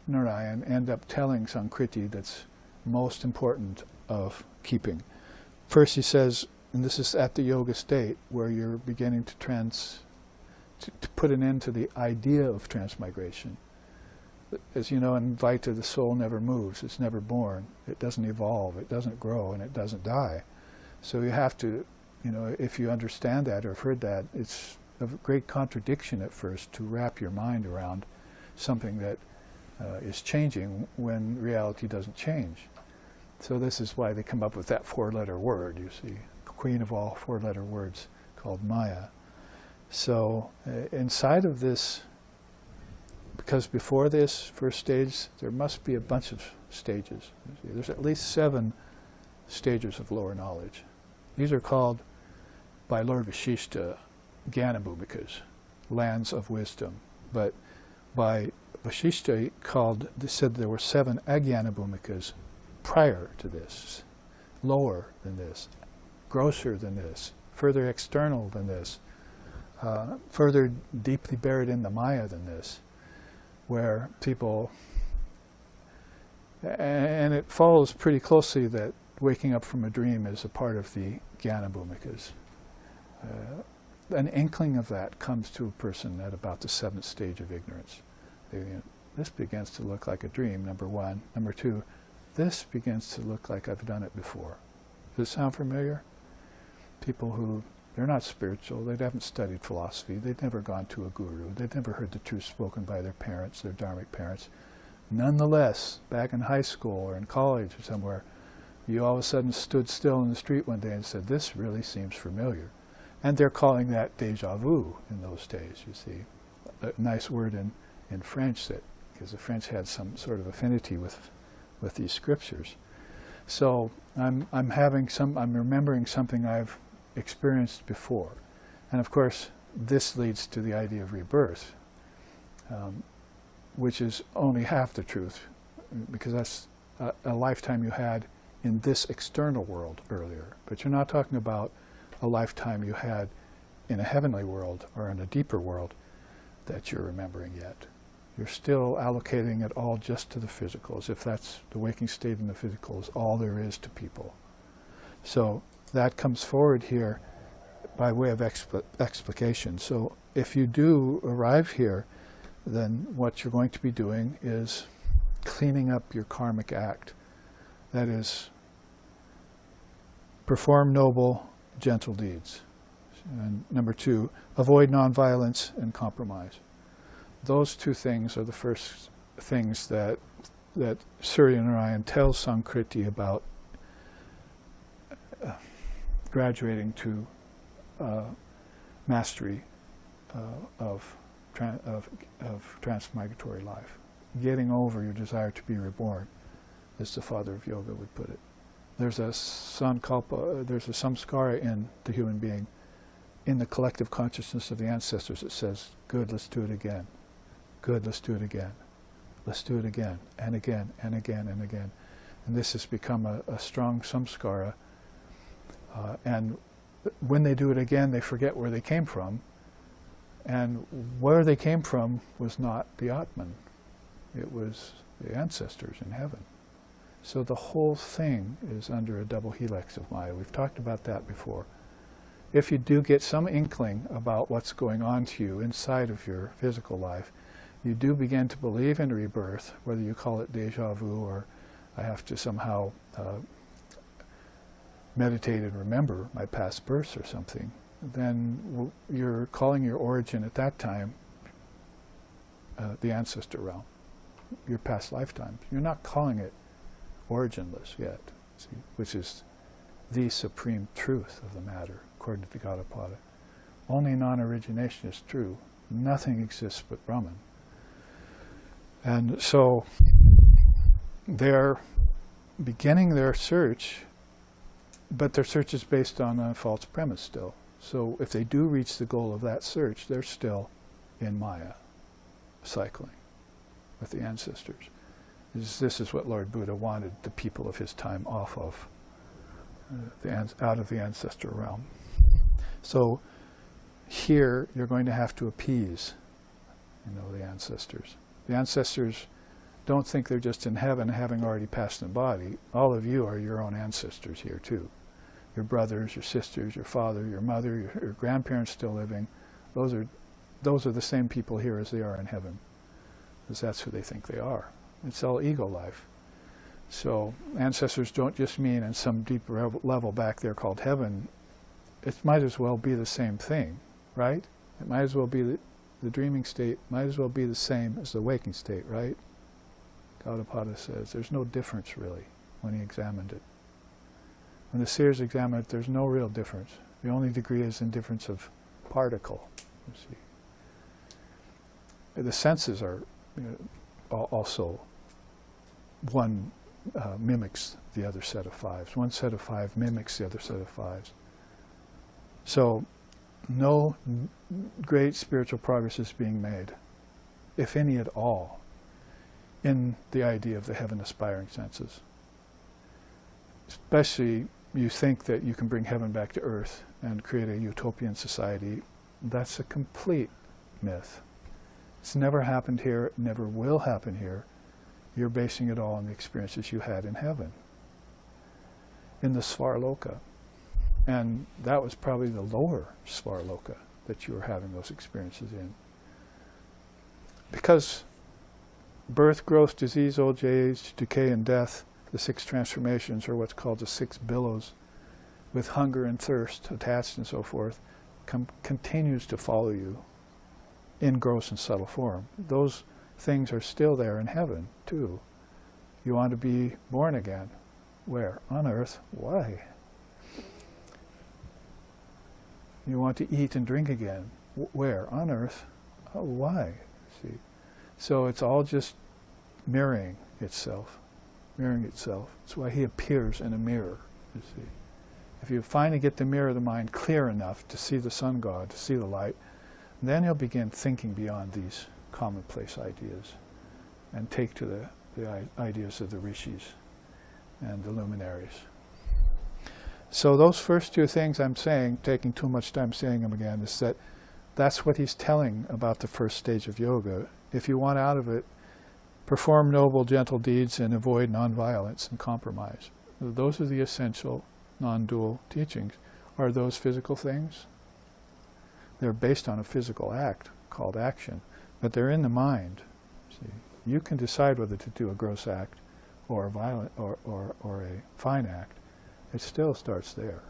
Narayan end up telling Samkriti that's most important of keeping? First he says, and this is at the yoga state, where you're beginning to put an end to the idea of transmigration. As you know, in Advaita, the soul never moves, it's never born, it doesn't evolve, it doesn't grow, and it doesn't die. So you have to, if you understand that or have heard that, it's a great contradiction at first to wrap your mind around something that is changing when reality doesn't change. So this is why they come up with that 4-letter word, you see, queen of all 4-letter words, called Maya. So inside of this, because before this first stage, there must be a bunch of stages. There's at least 7 stages of lower knowledge. These are called by Lord Vashishta, Gyanabhumikas, lands of wisdom. But by Vashishta, they said there were 7 Agyanabhumikas prior to this, lower than this, grosser than this, further external than this, further deeply buried in the Maya than this, where people, and it follows pretty closely that waking up from a dream is a part of the Gyanabhumikas. An inkling of that comes to a person at about the 7th stage of ignorance. This begins to look like a dream, number 1. Number 2, this begins to look like I've done it before. Does it sound familiar? People who, they're not spiritual, they haven't studied philosophy, they've never gone to a guru, they've never heard the truth spoken by their parents, their dharmic parents. Nonetheless, back in high school or in college or somewhere, you all of a sudden stood still in the street one day and said, this really seems familiar. And they're calling that déjà vu in those days, you see. A nice word in French, that because the French had some sort of affinity with these scriptures. So I'm remembering something I've experienced before. And of course, this leads to the idea of rebirth, which is only half the truth, because that's a lifetime you had in this external world earlier. But you're not talking about a lifetime you had in a heavenly world or in a deeper world that you're remembering yet. You're still allocating it all just to the physical, as if that's the waking state in the physical is all there is to people. So that comes forward here by way of explication. So if you do arrive here, then what you're going to be doing is cleaning up your karmic act. That is, perform noble, gentle deeds. And number 2, avoid nonviolence and compromise. Those 2 things are the first things that Surya Narayan tells Sankriti about graduating to mastery of transmigratory life. Getting over your desire to be reborn, as the father of yoga would put it. There's a sankalpa, there's a samskara in the human being, in the collective consciousness of the ancestors that says, good, let's do it again. Good, let's do it again. Let's do it again, and again, and again, and again. And this has become a strong samskara. And when they do it again, they forget where they came from. And where they came from was not the Atman. It was the ancestors in heaven. So the whole thing is under a double helix of Maya. We've talked about that before. If you do get some inkling about what's going on to you inside of your physical life, you do begin to believe in rebirth, whether you call it déjà vu or I have to somehow meditate and remember my past births or something, then you're calling your origin at that time the ancestor realm, your past lifetimes. You're not calling it Originless yet, see, which is the supreme truth of the matter, according to the Gaudapada. Only non-origination is true. Nothing exists but Brahman. And so they're beginning their search, but their search is based on a false premise still. So if they do reach the goal of that search, they're still in Maya, cycling with the ancestors. This is what Lord Buddha wanted the people of his time off of, out of the ancestor realm. So here you're going to have to appease, the ancestors. The ancestors don't think they're just in heaven, having already passed in body. All of you are your own ancestors here too. Your brothers, your sisters, your father, your mother, your grandparents still living. Those are the same people here as they are in heaven, because that's who they think they are. It's all ego life. So ancestors don't just mean in some deep level back there called heaven. It might as well be the same thing, right? It might as well be the dreaming state, might as well be the same as the waking state, right? Gaudapada says there's no difference really when he examined it. When the seers examine it, there's no real difference. The only degree is in difference of particle, you see. The senses are also one mimics the other set of fives. One set of 5 mimics the other set of 5s. So no great spiritual progress is being made, if any at all, in the idea of the heaven-aspiring senses. Especially you think that you can bring heaven back to earth and create a utopian society. That's a complete myth. It's never happened here, it never will happen here. You're basing it all on the experiences you had in heaven, in the Svarloka. And that was probably the lower Svarloka that you were having those experiences in. Because birth, growth, disease, old age, decay, and death, the six transformations, or what's called the six billows, with hunger and thirst attached and so forth, continues to follow you in gross and subtle form. Those things are still there in heaven, too. You want to be born again. Where? On earth. Why? You want to eat and drink again. Where? On earth. Oh, why? See? So it's all just mirroring itself. Mirroring itself. That's why he appears in a mirror, you see. If you finally get the mirror of the mind clear enough to see the sun god, to see the light, then you'll begin thinking beyond these commonplace ideas and take to the ideas of the rishis and the luminaries. So those first two things I'm saying, taking too much time saying them again, is that that's what he's telling about the first stage of yoga. If you want out of it, perform noble, gentle deeds and avoid nonviolence and compromise. Those are the essential non-dual teachings. Are those physical things? They're based on a physical act called action, but they're in the mind. See, you can decide whether to do a gross act or a violent or a fine act. It still starts there.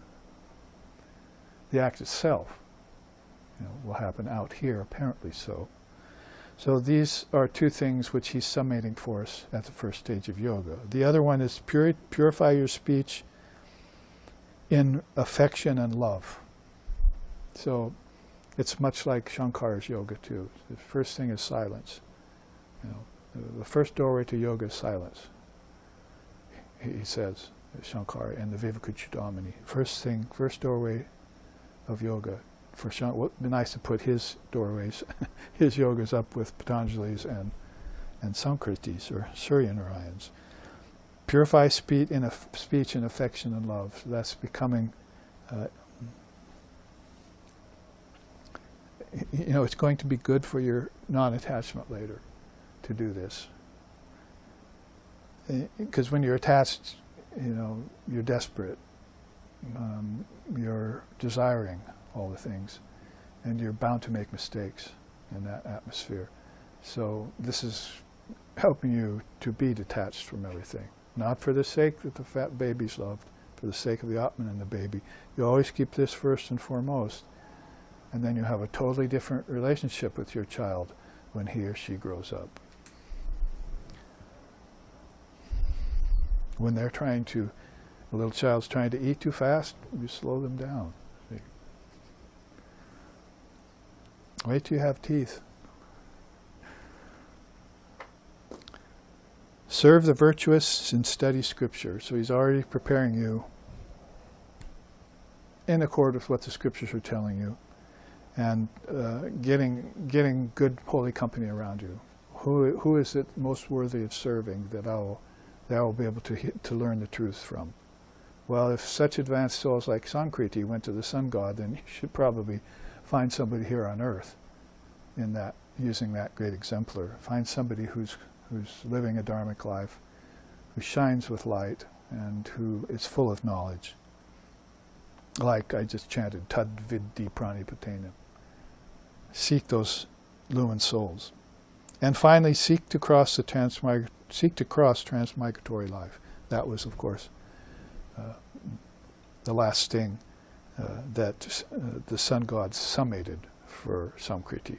The act itself, will happen out here, apparently so. So these are two things which he's summating for us at the first stage of yoga. The other one is purify your speech in affection and love. So it's much like Shankara's yoga too. The first thing is silence. The first doorway to yoga is silence. He says, Shankara in the Vivekachudamani. First doorway of yoga. For Shankara, it would be nice to put his doorways, his yogas up with Patanjali's and Sankriti's or Surya Narayan's. Purify speech in affection and love. So that's becoming, it's going to be good for your non-attachment later to do this. Because when you're attached, you're desperate. You're desiring all the things, and you're bound to make mistakes in that atmosphere. So this is helping you to be detached from everything. Not for the sake that the fat baby's loved, for the sake of the Atman and the baby. You always keep this first and foremost, and then you have a totally different relationship with your child when he or she grows up. When they're a little child's trying to eat too fast, you slow them down. See? Wait till you have teeth. Serve the virtuous and study scripture. So he's already preparing you in accord with what the scriptures are telling you, and getting good holy company around you. Who is it most worthy of serving that I will be able to learn the truth from? Well, if such advanced souls like Sankriti went to the sun god, then you should probably find somebody here on earth in that, using that great exemplar. Find somebody who's living a dharmic life, who shines with light, and who is full of knowledge. Like I just chanted, Tad Viddi Pranipatenam. Seek those lumen souls. And finally, seek to cross transmigratory life. That was, of course, the last sting that the sun god summated for Samkriti.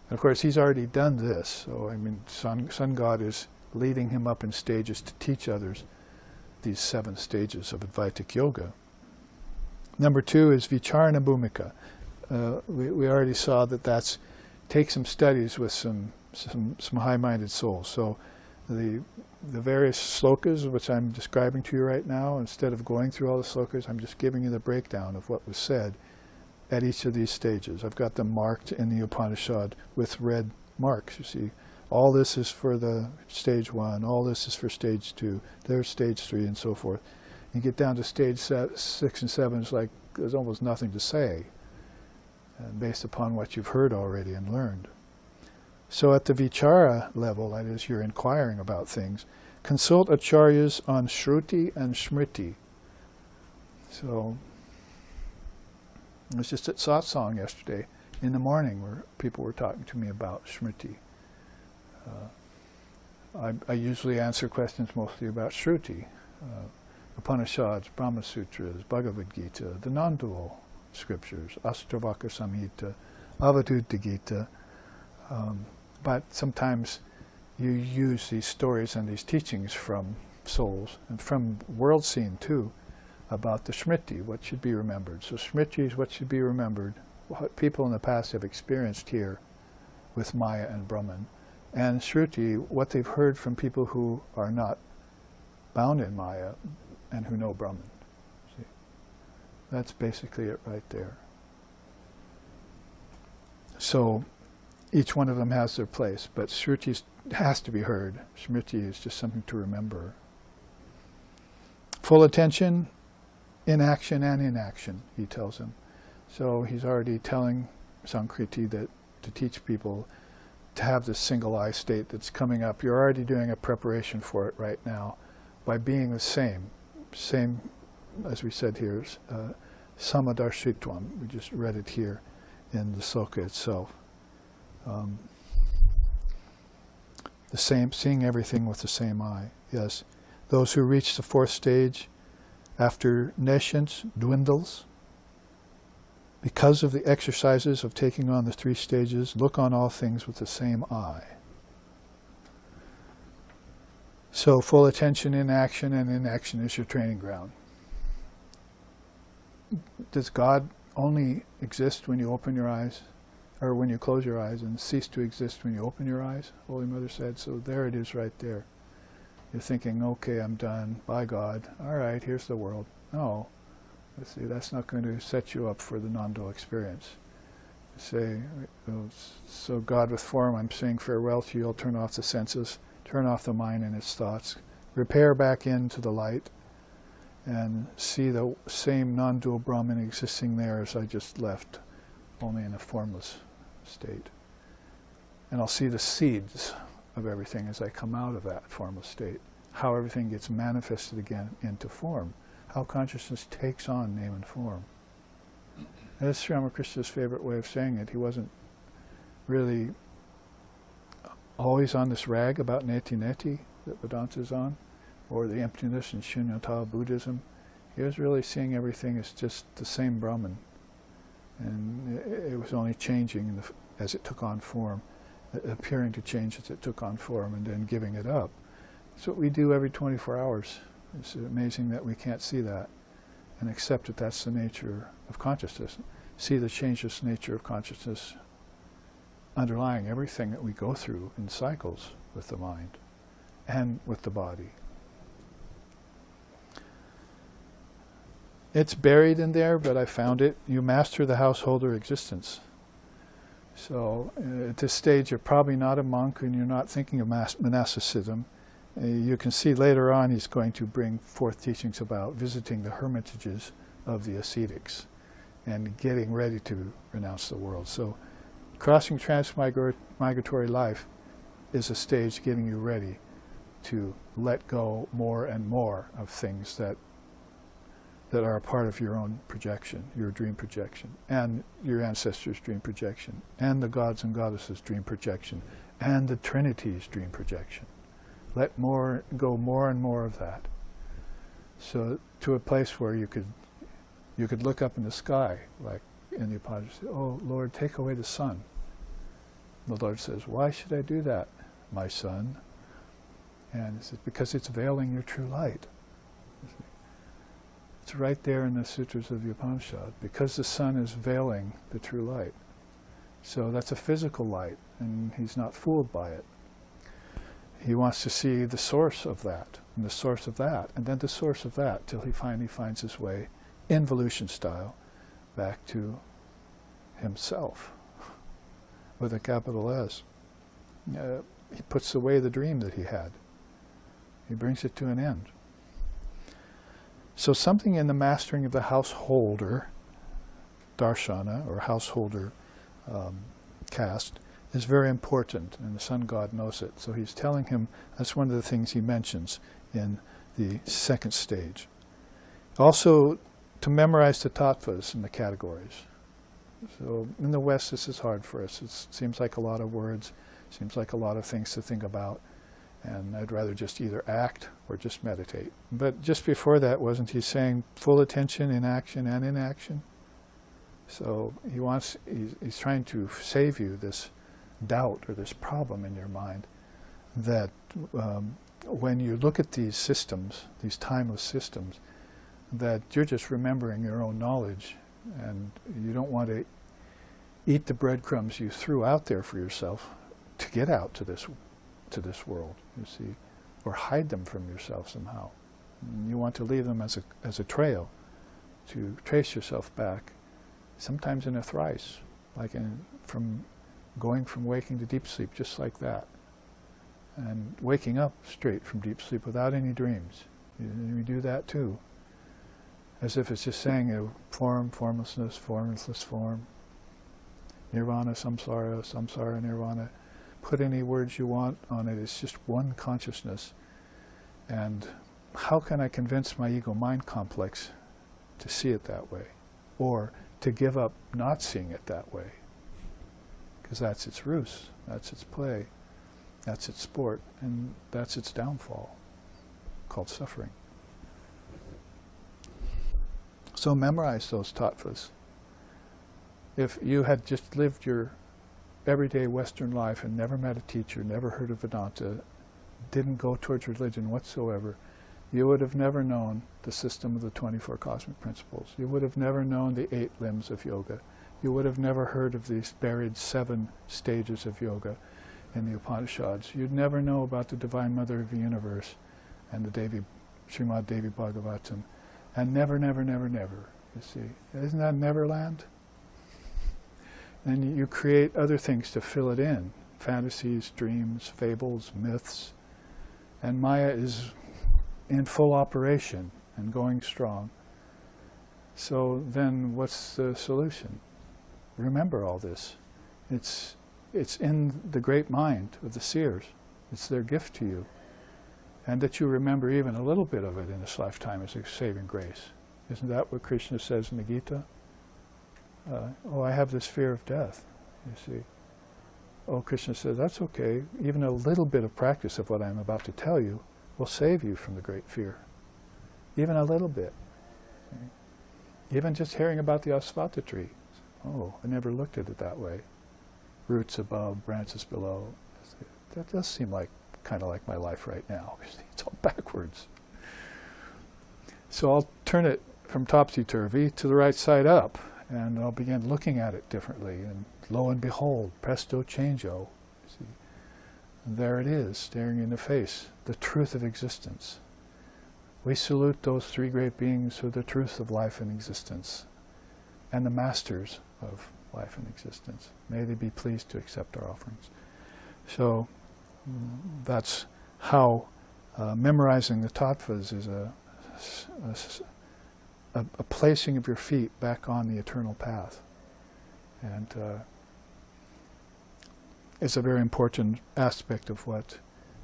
And of course, he's already done this. So, sun god is leading him up in stages to teach others these 7 stages of Advaitic yoga. Number 2 is Vicharana Bhumika. We already saw that's take some studies with some high-minded souls. So the various slokas which I'm describing to you right now, instead of going through all the slokas, I'm just giving you the breakdown of what was said at each of these stages. I've got them marked in the Upanishad with red marks. You see, all this is for the stage 1, all this is for stage 2, there's stage 3, and so forth. You get down to stage 6 and 7, it's like there's almost nothing to say, based upon what you've heard already and learned. So at the vichara level, that is, you're inquiring about things, consult acharyas on shruti and smriti. So, I was just at satsang yesterday in the morning where people were talking to me about smriti. I usually answer questions mostly about shruti, Upanishads, Brahma Sutras, Bhagavad Gita, the non-dual scriptures, Astravaka Samhita, Avadhuta Gita. But sometimes you use these stories and these teachings from souls and from world scene too, about the smriti, what should be remembered. So smriti is what should be remembered, what people in the past have experienced here with Maya and Brahman. And shruti, what they've heard from people who are not bound in Maya and who know Brahman. See? That's basically it right there. So each one of them has their place, but shruti has to be heard. Smriti is just something to remember. Full attention, in action and inaction, he tells him. So he's already telling Sankriti that to teach people to have this single eye state that's coming up. You're already doing a preparation for it right now by being the same as we said here, samadarshitvam. We just read it here in the sloka itself. The same, seeing everything with the same eye. Yes, those who reach the 4th stage after nescience dwindles, because of the exercises of taking on the 3 stages, look on all things with the same eye. So full attention in action, and inaction is your training ground. Does God only exist when you open your eyes, or when you close your eyes, and cease to exist when you open your eyes? Holy Mother said, so there it is right there. You're thinking, okay, I'm done, bye God, all right, here's the world. No, see, that's not going to set you up for the non-dual experience. You say, so God with form, I'm saying farewell to you, I'll turn off the senses, turn off the mind and its thoughts, repair back into the light, and see the same non-dual Brahman existing there as I just left, only in a formless state. And I'll see the seeds of everything as I come out of that formless state, how everything gets manifested again into form, how consciousness takes on name and form. That's Sri Ramakrishna's favorite way of saying it. He wasn't really always on this rag about neti neti that Vedanta is on, or the emptiness and shunyata of Buddhism. He was really seeing everything as just the same Brahman. And it was only changing as it took on form, appearing to change as it took on form, and then giving it up. That's what we do every 24 hours. It's amazing that we can't see that and accept that that's the nature of consciousness. See the changeless nature of consciousness underlying everything that we go through in cycles with the mind and with the body. It's buried in there, but I found it. You master the householder existence. So at this stage, you're probably not a monk and you're not thinking of monasticism. You can see later on he's going to bring forth teachings about visiting the hermitages of the ascetics and getting ready to renounce the world. So crossing transmigratory life is a stage getting you ready to let go more and more of things that are a part of your own projection, your dream projection, and your ancestors' dream projection, and the gods and goddesses' dream projection, and the Trinity's dream projection. Let go more and more of that. So to a place where you could look up in the sky, like in the Upanishad, say, oh Lord, take away the sun. The Lord says, why should I do that, my son? And he says, because it's veiling your true light. It's right there in the sutras of the Upanishad, because the sun is veiling the true light. So that's a physical light, and he's not fooled by it. He wants to see the source of that, and the source of that, and then the source of that, till he finally finds his way, involution style, back to himself, with a capital S. He puts away the dream that he had. He brings it to an end. So something in the mastering of the householder, darshana, or householder caste, is very important, and the sun god knows it. So he's telling him, that's one of the things he mentions in the second stage. Also, to memorize the tattvas and the categories. So in the West, this is hard for us. It seems like a lot of words, seems like a lot of things to think about, and I'd rather just either act or just meditate. But just before that, wasn't he saying full attention in action and inaction? So he's trying to save you this doubt or this problem in your mind that when you look at these systems, these timeless systems, that you're just remembering your own knowledge, and you don't want to eat the breadcrumbs you threw out there for yourself to get out to this world, you see, or hide them from yourself somehow. You want to leave them as a trail to trace yourself back, sometimes in a thrice, like from going from waking to deep sleep, just like that, and waking up straight from deep sleep without any dreams. We do that too, as if it's just saying form, formlessness, formless form, nirvana, samsara, samsara, nirvana. Put any words you want on it. It's just one consciousness. And how can I convince my ego-mind complex to see it that way, or to give up not seeing it that way? Because that's its ruse, that's its play, that's its sport, and that's its downfall, called suffering. So memorize those tattvas. If you had just lived your everyday Western life and never met a teacher, never heard of Vedanta, didn't go towards religion whatsoever, you would have never known the system of the 24 cosmic principles. You would have never known the 8 limbs of yoga. You would have never heard of these buried 7 stages of yoga in the Upanishads. You'd never know about the Divine Mother of the Universe and the Srimad Devi Bhagavatam. And never, never, never, never, you see. Isn't that Neverland? And you create other things to fill it in. Fantasies, dreams, fables, myths. And Maya is in full operation and going strong. So then what's the solution? Remember all this. It's in the great mind of the seers. It's their gift to you. And that you remember even a little bit of it in this lifetime as a saving grace. Isn't that what Krishna says in the Gita? I have this fear of death, you see. Oh, Krishna says, that's okay. Even a little bit of practice of what I'm about to tell you will save you from the great fear. Even a little bit. Even just hearing about the asvattha tree. Oh, I never looked at it that way. Roots above, branches below. That does seem like kind of like my life right now. It's all backwards. So I'll turn it from topsy-turvy to the right side up, and I'll begin looking at it differently, and lo and behold, presto changeo. See? And there it is, staring in the face, the truth of existence. We salute those 3 great beings who are the truth of life and existence, and the masters of life and existence. May they be pleased to accept our offerings. So that's how memorizing the tattvas is a placing of your feet back on the eternal path. And it's a very important aspect of what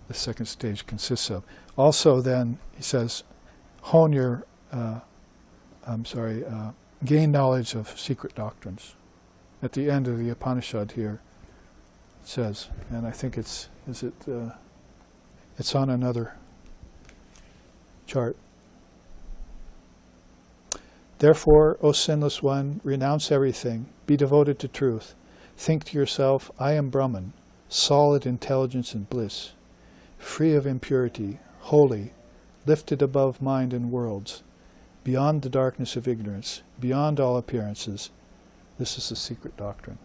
the second stage consists of. Also then, he says, hone your, gain knowledge of secret doctrines. At the end of the Upanishad here, it says, and I think it's on another chart. Therefore, O sinless one, renounce everything, be devoted to truth. Think to yourself, I am Brahman, solid intelligence and bliss, free of impurity, holy, lifted above mind and worlds, beyond the darkness of ignorance, beyond all appearances. This is the secret doctrine.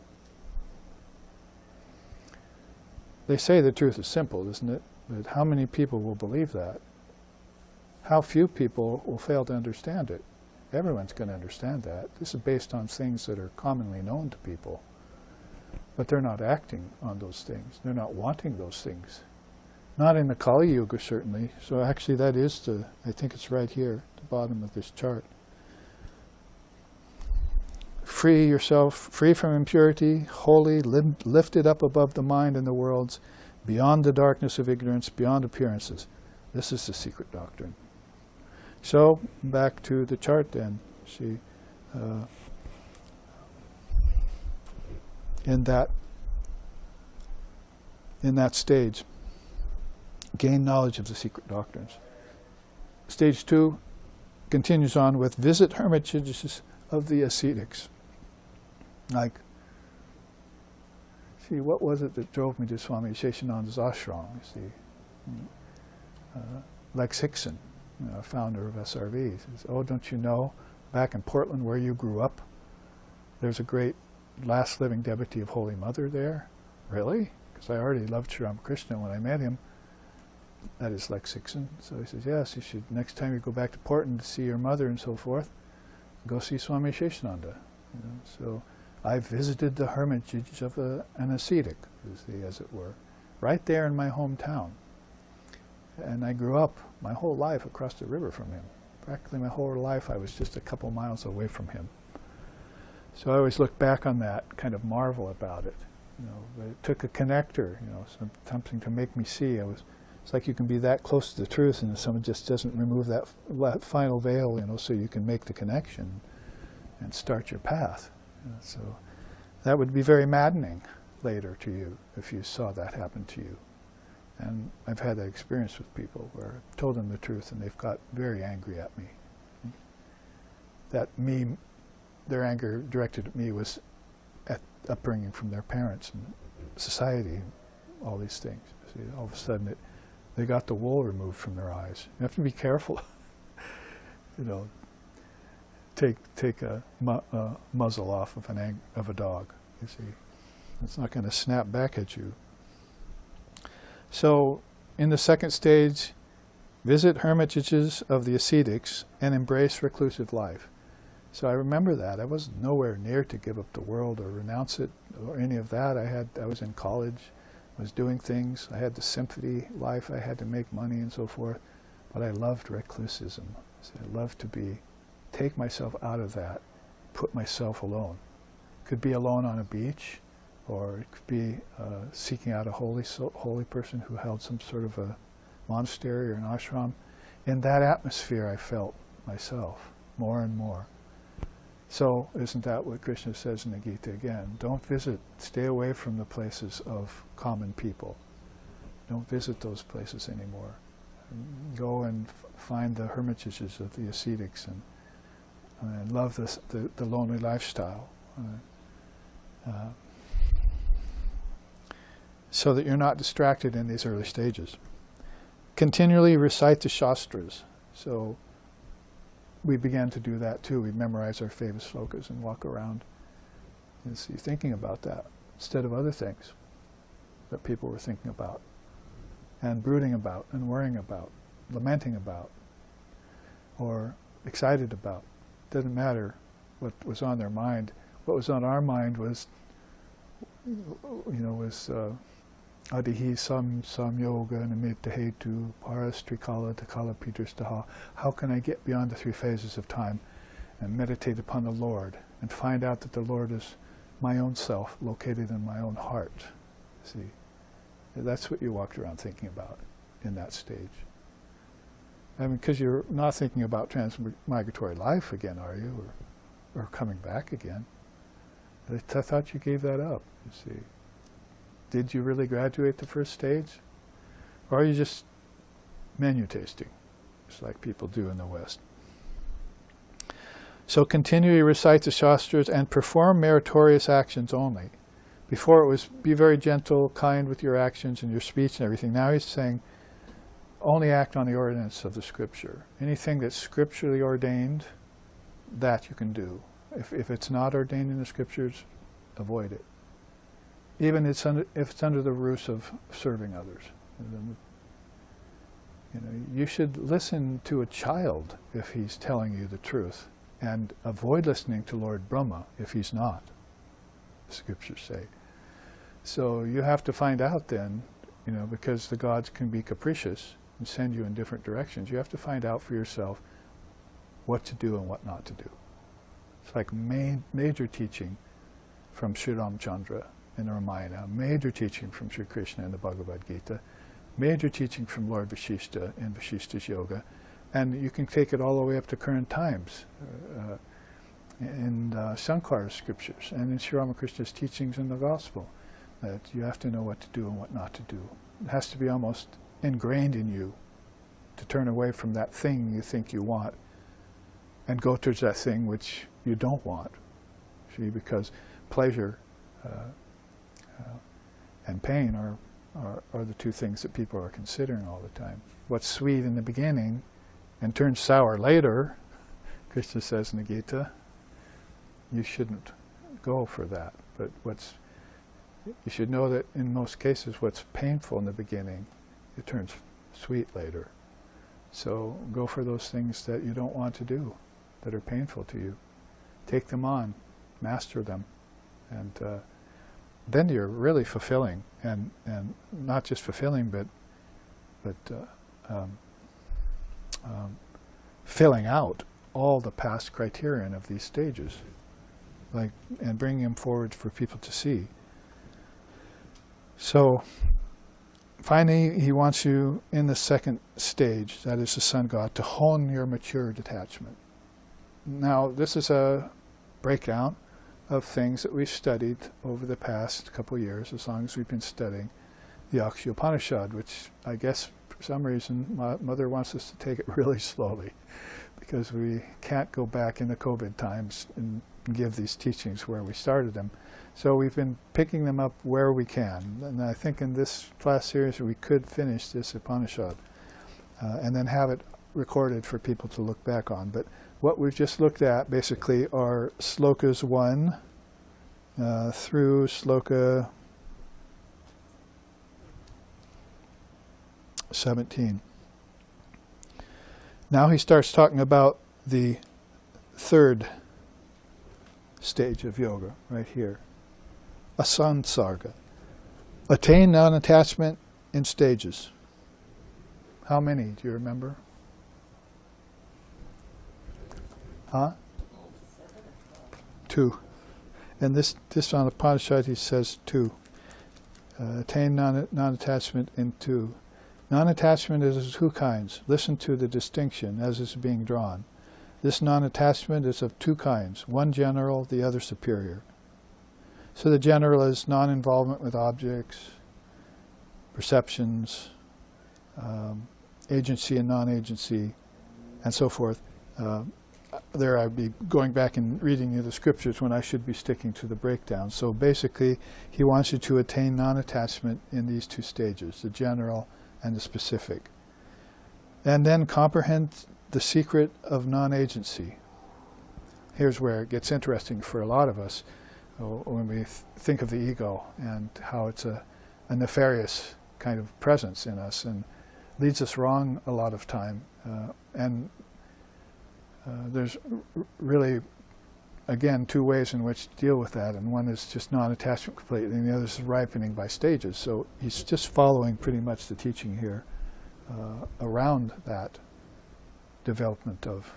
They say the truth is simple, isn't it? But how many people will believe that? How few people will fail to understand it? Everyone's going to understand that. This is based on things that are commonly known to people. But they're not acting on those things. They're not wanting those things. Not in the Kali Yuga, certainly. So actually that is I think it's right here, at the bottom of this chart. Free yourself, free from impurity, holy, lifted up above the mind and the worlds, beyond the darkness of ignorance, beyond appearances. This is the secret doctrine. So, back to the chart then. See, in that stage, gain knowledge of the secret doctrines. Stage 2 continues on with visit hermitages of the ascetics. Like, see, what was it that drove me to Swami Sheshananda's ashram? You see, Lex Hickson, founder of SRV, says, "Oh, don't you know, back in Portland where you grew up, there's a great last living devotee of Holy Mother there." Really? Because I already loved Sri Ramakrishna when I met him. That is Lex Hickson. So he says, yes, you should, next time you go back to Portland to see your mother and so forth, go see Swami Sheshananda. So I visited the hermitage of an ascetic, as it were, right there in my hometown. And I grew up my whole life across the river from him. Practically my whole life I was just a couple miles away from him. So I always look back on that, kind of marvel about it. But it took a connector, something to make me see. It's like you can be that close to the truth and someone just doesn't remove that final veil, so you can make the connection and start your path. So that would be very maddening later to you if you saw that happen to you. And I've had that experience with people where I've told them the truth and they've got very angry at me. Their anger directed at me was at upbringing from their parents and society, all these things. See, all of a sudden they got the wool removed from their eyes. You have to be careful. Take a muzzle off of a dog. You see, it's not going to snap back at you. So, in the second stage, visit hermitages of the ascetics and embrace reclusive life. So I remember that. I was nowhere near to give up the world or renounce it or any of that. I was in college, was doing things. I had the symphony life. I had to make money and so forth. But I loved reclusism. So I loved to take myself out of that, put myself alone. Could be alone on a beach, or it could be seeking out a holy person who held some sort of a monastery or an ashram. In that atmosphere I felt myself more and more. So isn't that what Krishna says in the Gita again? Don't visit, stay away from the places of common people. Don't visit those places anymore. Go and find the hermitages of the ascetics and love the lonely lifestyle. So that you're not distracted in these early stages. Continually recite the Shastras. So we began to do that too. We'd memorize our famous slokas and walk around and see, thinking about that instead of other things that people were thinking about and brooding about and worrying about, lamenting about, or excited about. Doesn't matter what was on their mind. What was on our mind was Adihi sam yoga nimitta hetu parastrikala takala pitrastaha. How can I get beyond the three phases of time and meditate upon the Lord and find out that the Lord is my own self located in my own heart? See, that's what you walked around thinking about in that stage. I mean, because you're not thinking about transmigratory life again, are you? Or coming back again. I thought you gave that up, you see. Did you really graduate the first stage? Or are you just menu tasting, just like people do in the West? So continually recite the Shastras and perform meritorious actions only. Before it was be very gentle, kind with your actions and your speech and everything. Now he's saying only act on the ordinance of the Scripture. Anything that's scripturally ordained, that you can do. If it's not ordained in the Scriptures, avoid it. Even if it's under the ruse of serving others. You should listen to a child if he's telling you the truth and avoid listening to Lord Brahma if he's not, the scriptures say. So you have to find out then, because the gods can be capricious and send you in different directions. You have to find out for yourself what to do and what not to do. It's like major teaching from Sri Ramchandra in the Ramayana, major teaching from Sri Krishna in the Bhagavad Gita, major teaching from Lord Vashishta in Vashishta's Yoga, and you can take it all the way up to current times in Shankara's scriptures and in Sri Ramakrishna's teachings in the Gospel, that you have to know what to do and what not to do. It has to be almost ingrained in you to turn away from that thing you think you want and go towards that thing which you don't want. See, because pleasure and pain are the two things that people are considering all the time. What's sweet in the beginning and turns sour later, Krishna says in the Gita, you shouldn't go for that. But you should know that in most cases what's painful in the beginning, it turns sweet later. So go for those things that you don't want to do, that are painful to you. Take them on, master them, and then you're really fulfilling, and not just fulfilling, but filling out all the past criterion of these stages, and bringing them forward for people to see. So finally, he wants you in the second stage, that is the sun god, to hone your mature detachment. Now, this is a breakdown of things that we've studied over the past couple of years, as long as we've been studying the Akshi Upanishad, which I guess for some reason my mother wants us to take it really slowly, because we can't go back in the COVID times and give these teachings where we started them. So we've been picking them up where we can. And I think in this class series we could finish this Upanishad and then have it recorded for people to look back on. But what we've just looked at basically are slokas 1 through sloka 17. Now he starts talking about the third stage of yoga, right here. Asansarga. Attain non-attachment in stages. How many do you remember? Huh? 2. And this on Upanishad he says 2. Attain non-attachment in 2. Non-attachment is of 2 kinds. Listen to the distinction as is being drawn. This non-attachment is of 2 kinds. One general, the other superior. So the general is non-involvement with objects, perceptions, agency and non-agency, and so forth. There I'd be going back and reading you the scriptures when I should be sticking to the breakdown. So basically, he wants you to attain non-attachment in these 2 stages, the general and the specific. And then comprehend the secret of non-agency. Here's where it gets interesting for a lot of us when we think of the ego and how it's a nefarious kind of presence in us and leads us wrong a lot of time. There's really, again, 2 ways in which to deal with that, and one is just non-attachment completely, and the other is ripening by stages. So he's just following pretty much the teaching here around that development of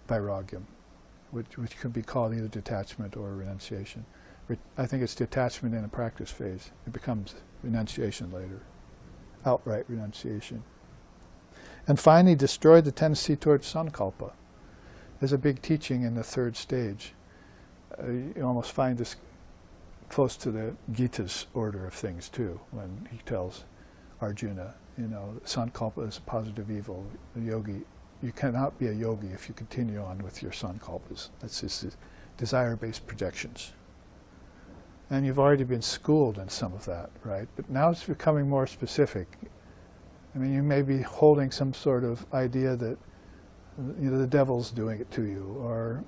vairagyam, which could be called either detachment or renunciation. I think it's detachment in a practice phase. It becomes renunciation later, outright renunciation. And finally, destroy the tendency towards sankalpa. There's a big teaching in the 3rd stage. You almost find this close to the Gita's order of things too, when he tells Arjuna, sankalpa is a positive evil. The yogi, you cannot be a yogi if you continue on with your sankalpas. That's just desire-based projections. And you've already been schooled in some of that, right? But now it's becoming more specific. I mean, you may be holding some sort of idea that the devil's doing it to you, or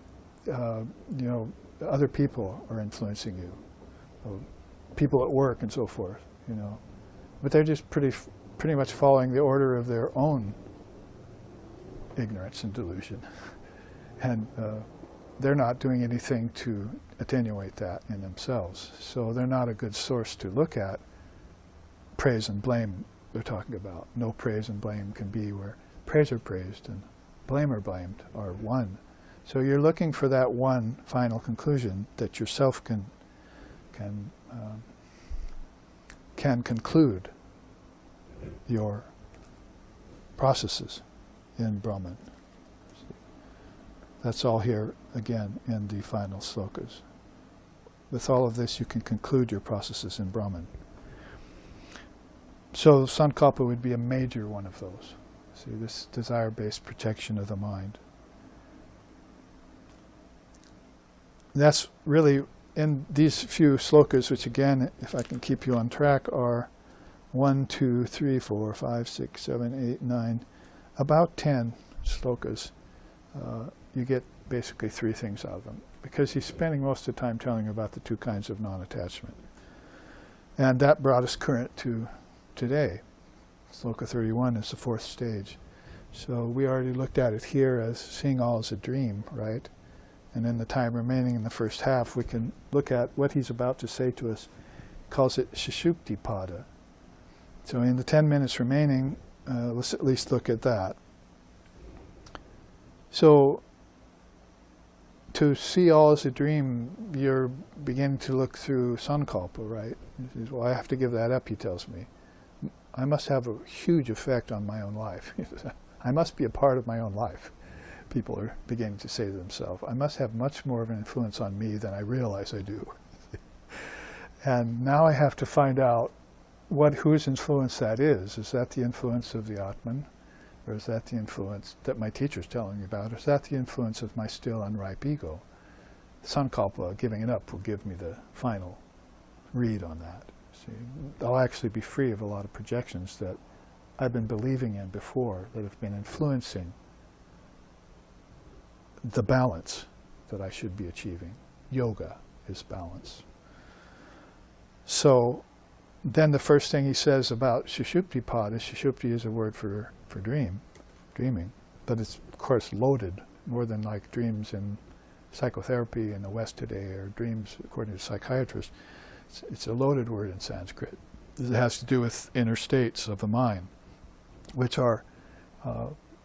other people are influencing you, or people at work and so forth. But they're just pretty much following the order of their own ignorance and delusion. And they're not doing anything to attenuate that in themselves. So they're not a good source to look at. Praise and blame they're talking about. No praise and blame can be where praise or praised and blame or blamed are one. So you're looking for that one final conclusion that yourself can conclude your processes in Brahman. That's all here again in the final slokas. With all of this, you can conclude your processes in Brahman. So sankalpa would be a major one of those. See, this desire-based protection of the mind. That's really in these few slokas, which again, if I can keep you on track, are 1, 2, 3, 4, 5, 6, 7, 8, 9, about 10 slokas. You get basically 3 things out of them, because he's spending most of the time telling you about the 2 kinds of non-attachment. And that brought us current to today. Sloka 31 is the 4th stage. So we already looked at it here as seeing all as a dream, right? And in the time remaining in the first half, we can look at what he's about to say to us. He calls it Sushuptipada. So in the 10 minutes remaining, let's at least look at that. So to see all as a dream, you're beginning to look through sankalpa, right? He says, well, I have to give that up, he tells me. I must have a huge effect on my own life. I must be a part of my own life. People are beginning to say to themselves, I must have much more of an influence on me than I realize I do. And now I have to find out whose influence that is. Is that the influence of the Atman? Or is that the influence that my teacher's telling me about? Or is that the influence of my still unripe ego? Sankalpa, giving it up, will give me the final read on that. See, I'll actually be free of a lot of projections that I've been believing in before that have been influencing the balance that I should be achieving. Yoga is balance. So then the first thing he says about Sushuptipada, Sushupti is a word for dreaming, but it's of course loaded, more than like dreams in psychotherapy in the West today, or dreams according to psychiatrists. It's a loaded word in Sanskrit. It has to do with inner states of the mind, which are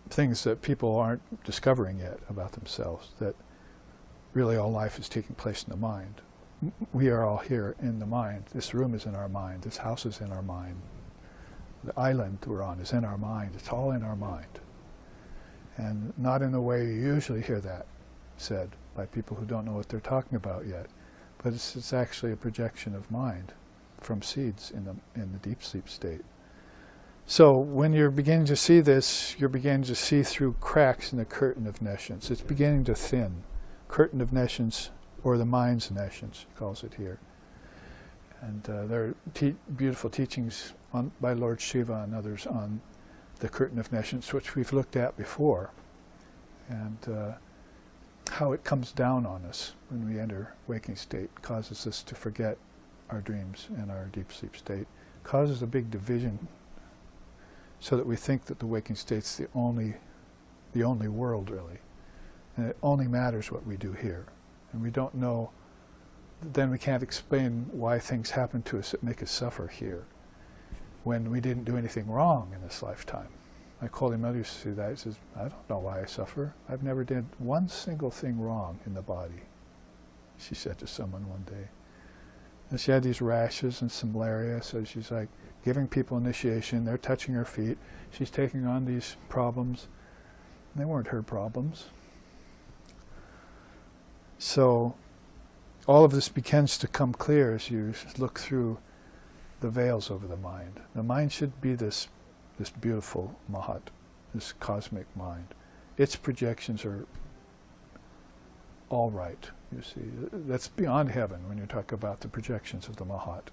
things that people aren't discovering yet about themselves, that really all life is taking place in the mind. We are all here in the mind. This room is in our mind. This house is in our mind. The island we're on is in our mind. It's all in our mind. And not in the way you usually hear that said by people who don't know what they're talking about yet. But it's actually a projection of mind from seeds in the deep sleep state. So when you're beginning to see this, you're beginning to see through cracks in the curtain of nescience. It's beginning to thin. Curtain of nescience, or the mind's nescience, he calls it here. And there are beautiful teachings by Lord Shiva and others on the curtain of nescience, which we've looked at before, and how it comes down on us when we enter waking state, causes us to forget our dreams and our deep sleep state, causes a big division so that we think that the waking state's the only world, really. And it only matters what we do here. And we don't know, then we can't explain why things happen to us that make us suffer here, when we didn't do anything wrong in this lifetime. My Holy Mother used to say that. She says, I don't know why I suffer. I've never did one single thing wrong in the body, she said to someone one day. And she had these rashes and some malaria, so she's like giving people initiation, they're touching her feet, she's taking on these problems. They weren't her problems. So all of this begins to come clear as you look through the veils over the mind. The mind should be this beautiful Mahat, this cosmic mind. Its projections are all right, you see. That's beyond heaven when you talk about the projections of the Mahat.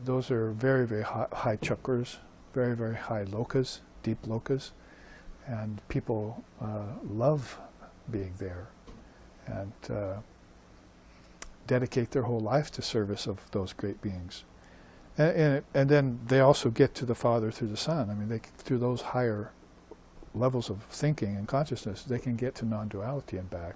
Those are very, very high chakras, very, very high lokas, deep lokas, and people love being there and dedicate their whole life to service of those great beings. And then they also get to the Father through the Son. I mean, through those higher levels of thinking and consciousness, they can get to non-duality and back.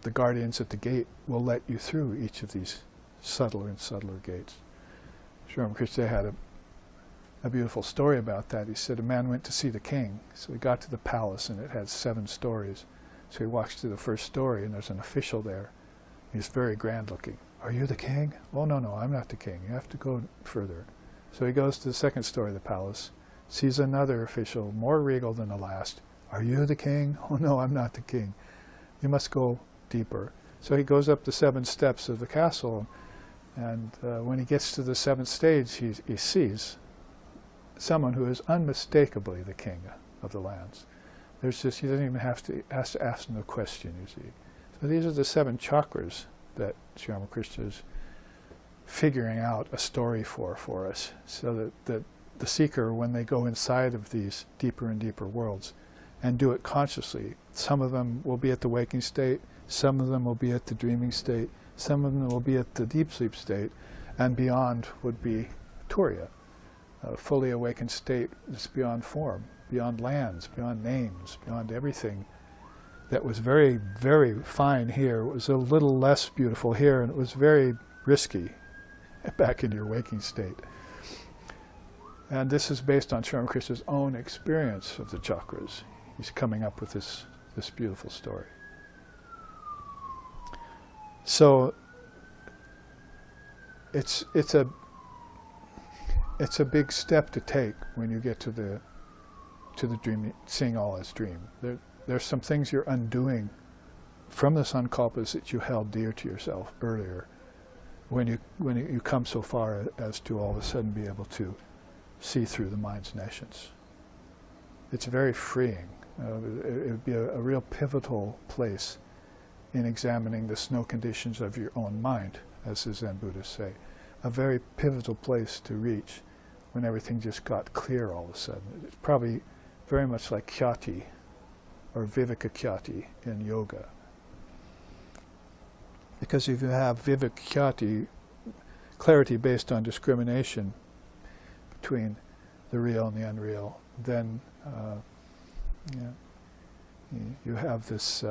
The guardians at the gate will let you through each of these subtler and subtler gates. Sri Ramakrishna had a beautiful story about that. He said a man went to see the king. So he got to the palace and it had 7 stories. So he walks to the first story and there's an official there. He's very grand looking. Are you the king? Oh, no, I'm not the king. You have to go further. So he goes to the second story of the palace, sees another official, more regal than the last. Are you the king? Oh, no, I'm not the king. You must go deeper. So he goes up the 7 steps of the castle, and when he gets to the 7th stage, he sees someone who is unmistakably the king of the lands. He doesn't even have to ask no question, you see. So these are the 7 chakras that Sri Ramakrishna is figuring out a story for us, so that the seeker, when they go inside of these deeper and deeper worlds and do it consciously, some of them will be at the waking state, some of them will be at the dreaming state, some of them will be at the deep sleep state, and beyond would be Turiya, a fully awakened state that's beyond form, beyond lands, beyond names, beyond everything that was very, very fine here. It was a little less beautiful here, and it was very risky back in your waking state. And this is based on Sri Ramakrishna's own experience of the chakras. He's coming up with this beautiful story. So it's a big step to take when you get to the dream, seeing all as dream. There's some things you're undoing from the sankalpas that you held dear to yourself earlier, when you come so far as to all of a sudden be able to see through the mind's nescience. It's very freeing. It would be a real pivotal place in examining the snow conditions of your own mind, as the Zen Buddhists say. A very pivotal place to reach when everything just got clear all of a sudden. It's probably very much like khyati, or viveka khyati in yoga. Because if you have viveka khyati, clarity based on discrimination between the real and the unreal, then you have this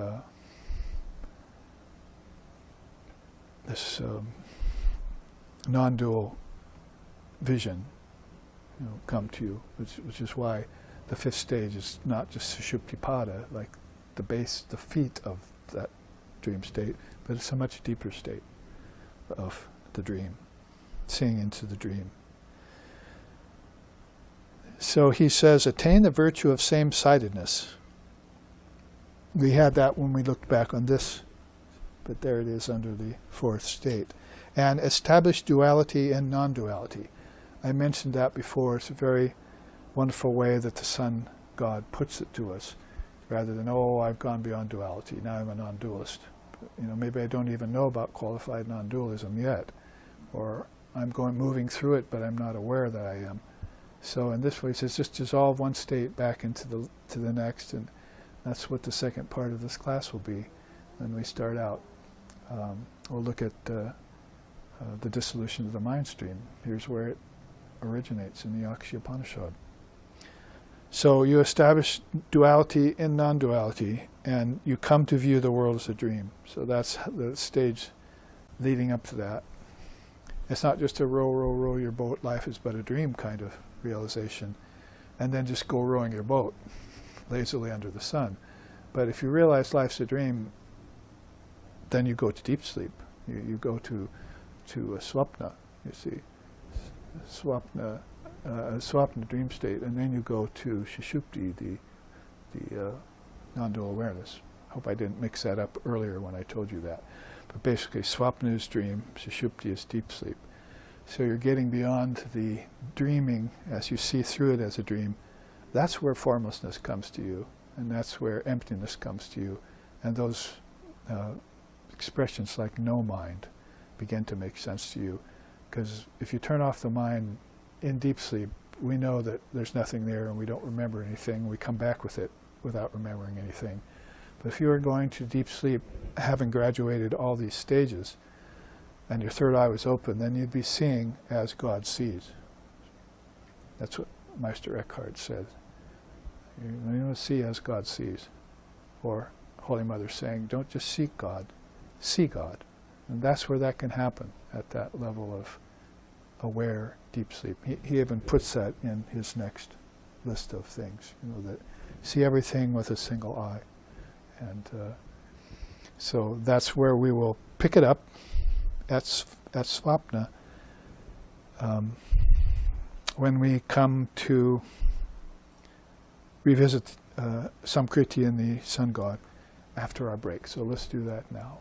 non-dual vision come to you, which is why the 5th stage is not just Sushuptipada, like the base, the feet of that dream state, but it's a much deeper state of the dream, seeing into the dream. So he says, attain the virtue of same-sidedness. We had that when we looked back on this, but there it is under the 4th state. And establish duality and non-duality. I mentioned that before. It's a very wonderful way that the Sun God puts it to us, rather than, oh, I've gone beyond duality, now I'm a non-dualist. Maybe I don't even know about qualified non-dualism yet, or I'm moving through it, but I'm not aware that I am. So in this way, he says, just dissolve one state back into the next, and that's what the second part of this class will be when we start out. We'll look at the dissolution of the mind stream. Here's where it originates in the Akshi Upanishad. So you establish duality in non-duality, and you come to view the world as a dream. So that's the stage leading up to that. It's not just a row your boat, life is but a dream kind of realization, and then just go rowing your boat lazily under the sun. But if you realize life's a dream, then you go to deep sleep. You go to a swapna, you see, swapna dream state, and then you go to Sushupti, the non-dual awareness. Hope I didn't mix that up earlier when I told you that. But basically, swapna is dream, Sushupti is deep sleep. So you're getting beyond the dreaming as you see through it as a dream. That's where formlessness comes to you, and that's where emptiness comes to you, and those expressions like no mind begin to make sense to you. Because if you turn off the mind in deep sleep, we know that there's nothing there and we don't remember anything. We come back with it without remembering anything. But if you were going to deep sleep, having graduated all these stages, and your third eye was open, then you'd be seeing as God sees. That's what Meister Eckhart said. You don't see as God sees. Or Holy Mother saying, don't just seek God, see God. And that's where that can happen, at that level of aware deep sleep. He even puts that in his next list of things, that see everything with a single eye. And so that's where we will pick it up at Swapna when we come to revisit Samkriti and the sun god after our break. So let's do that now.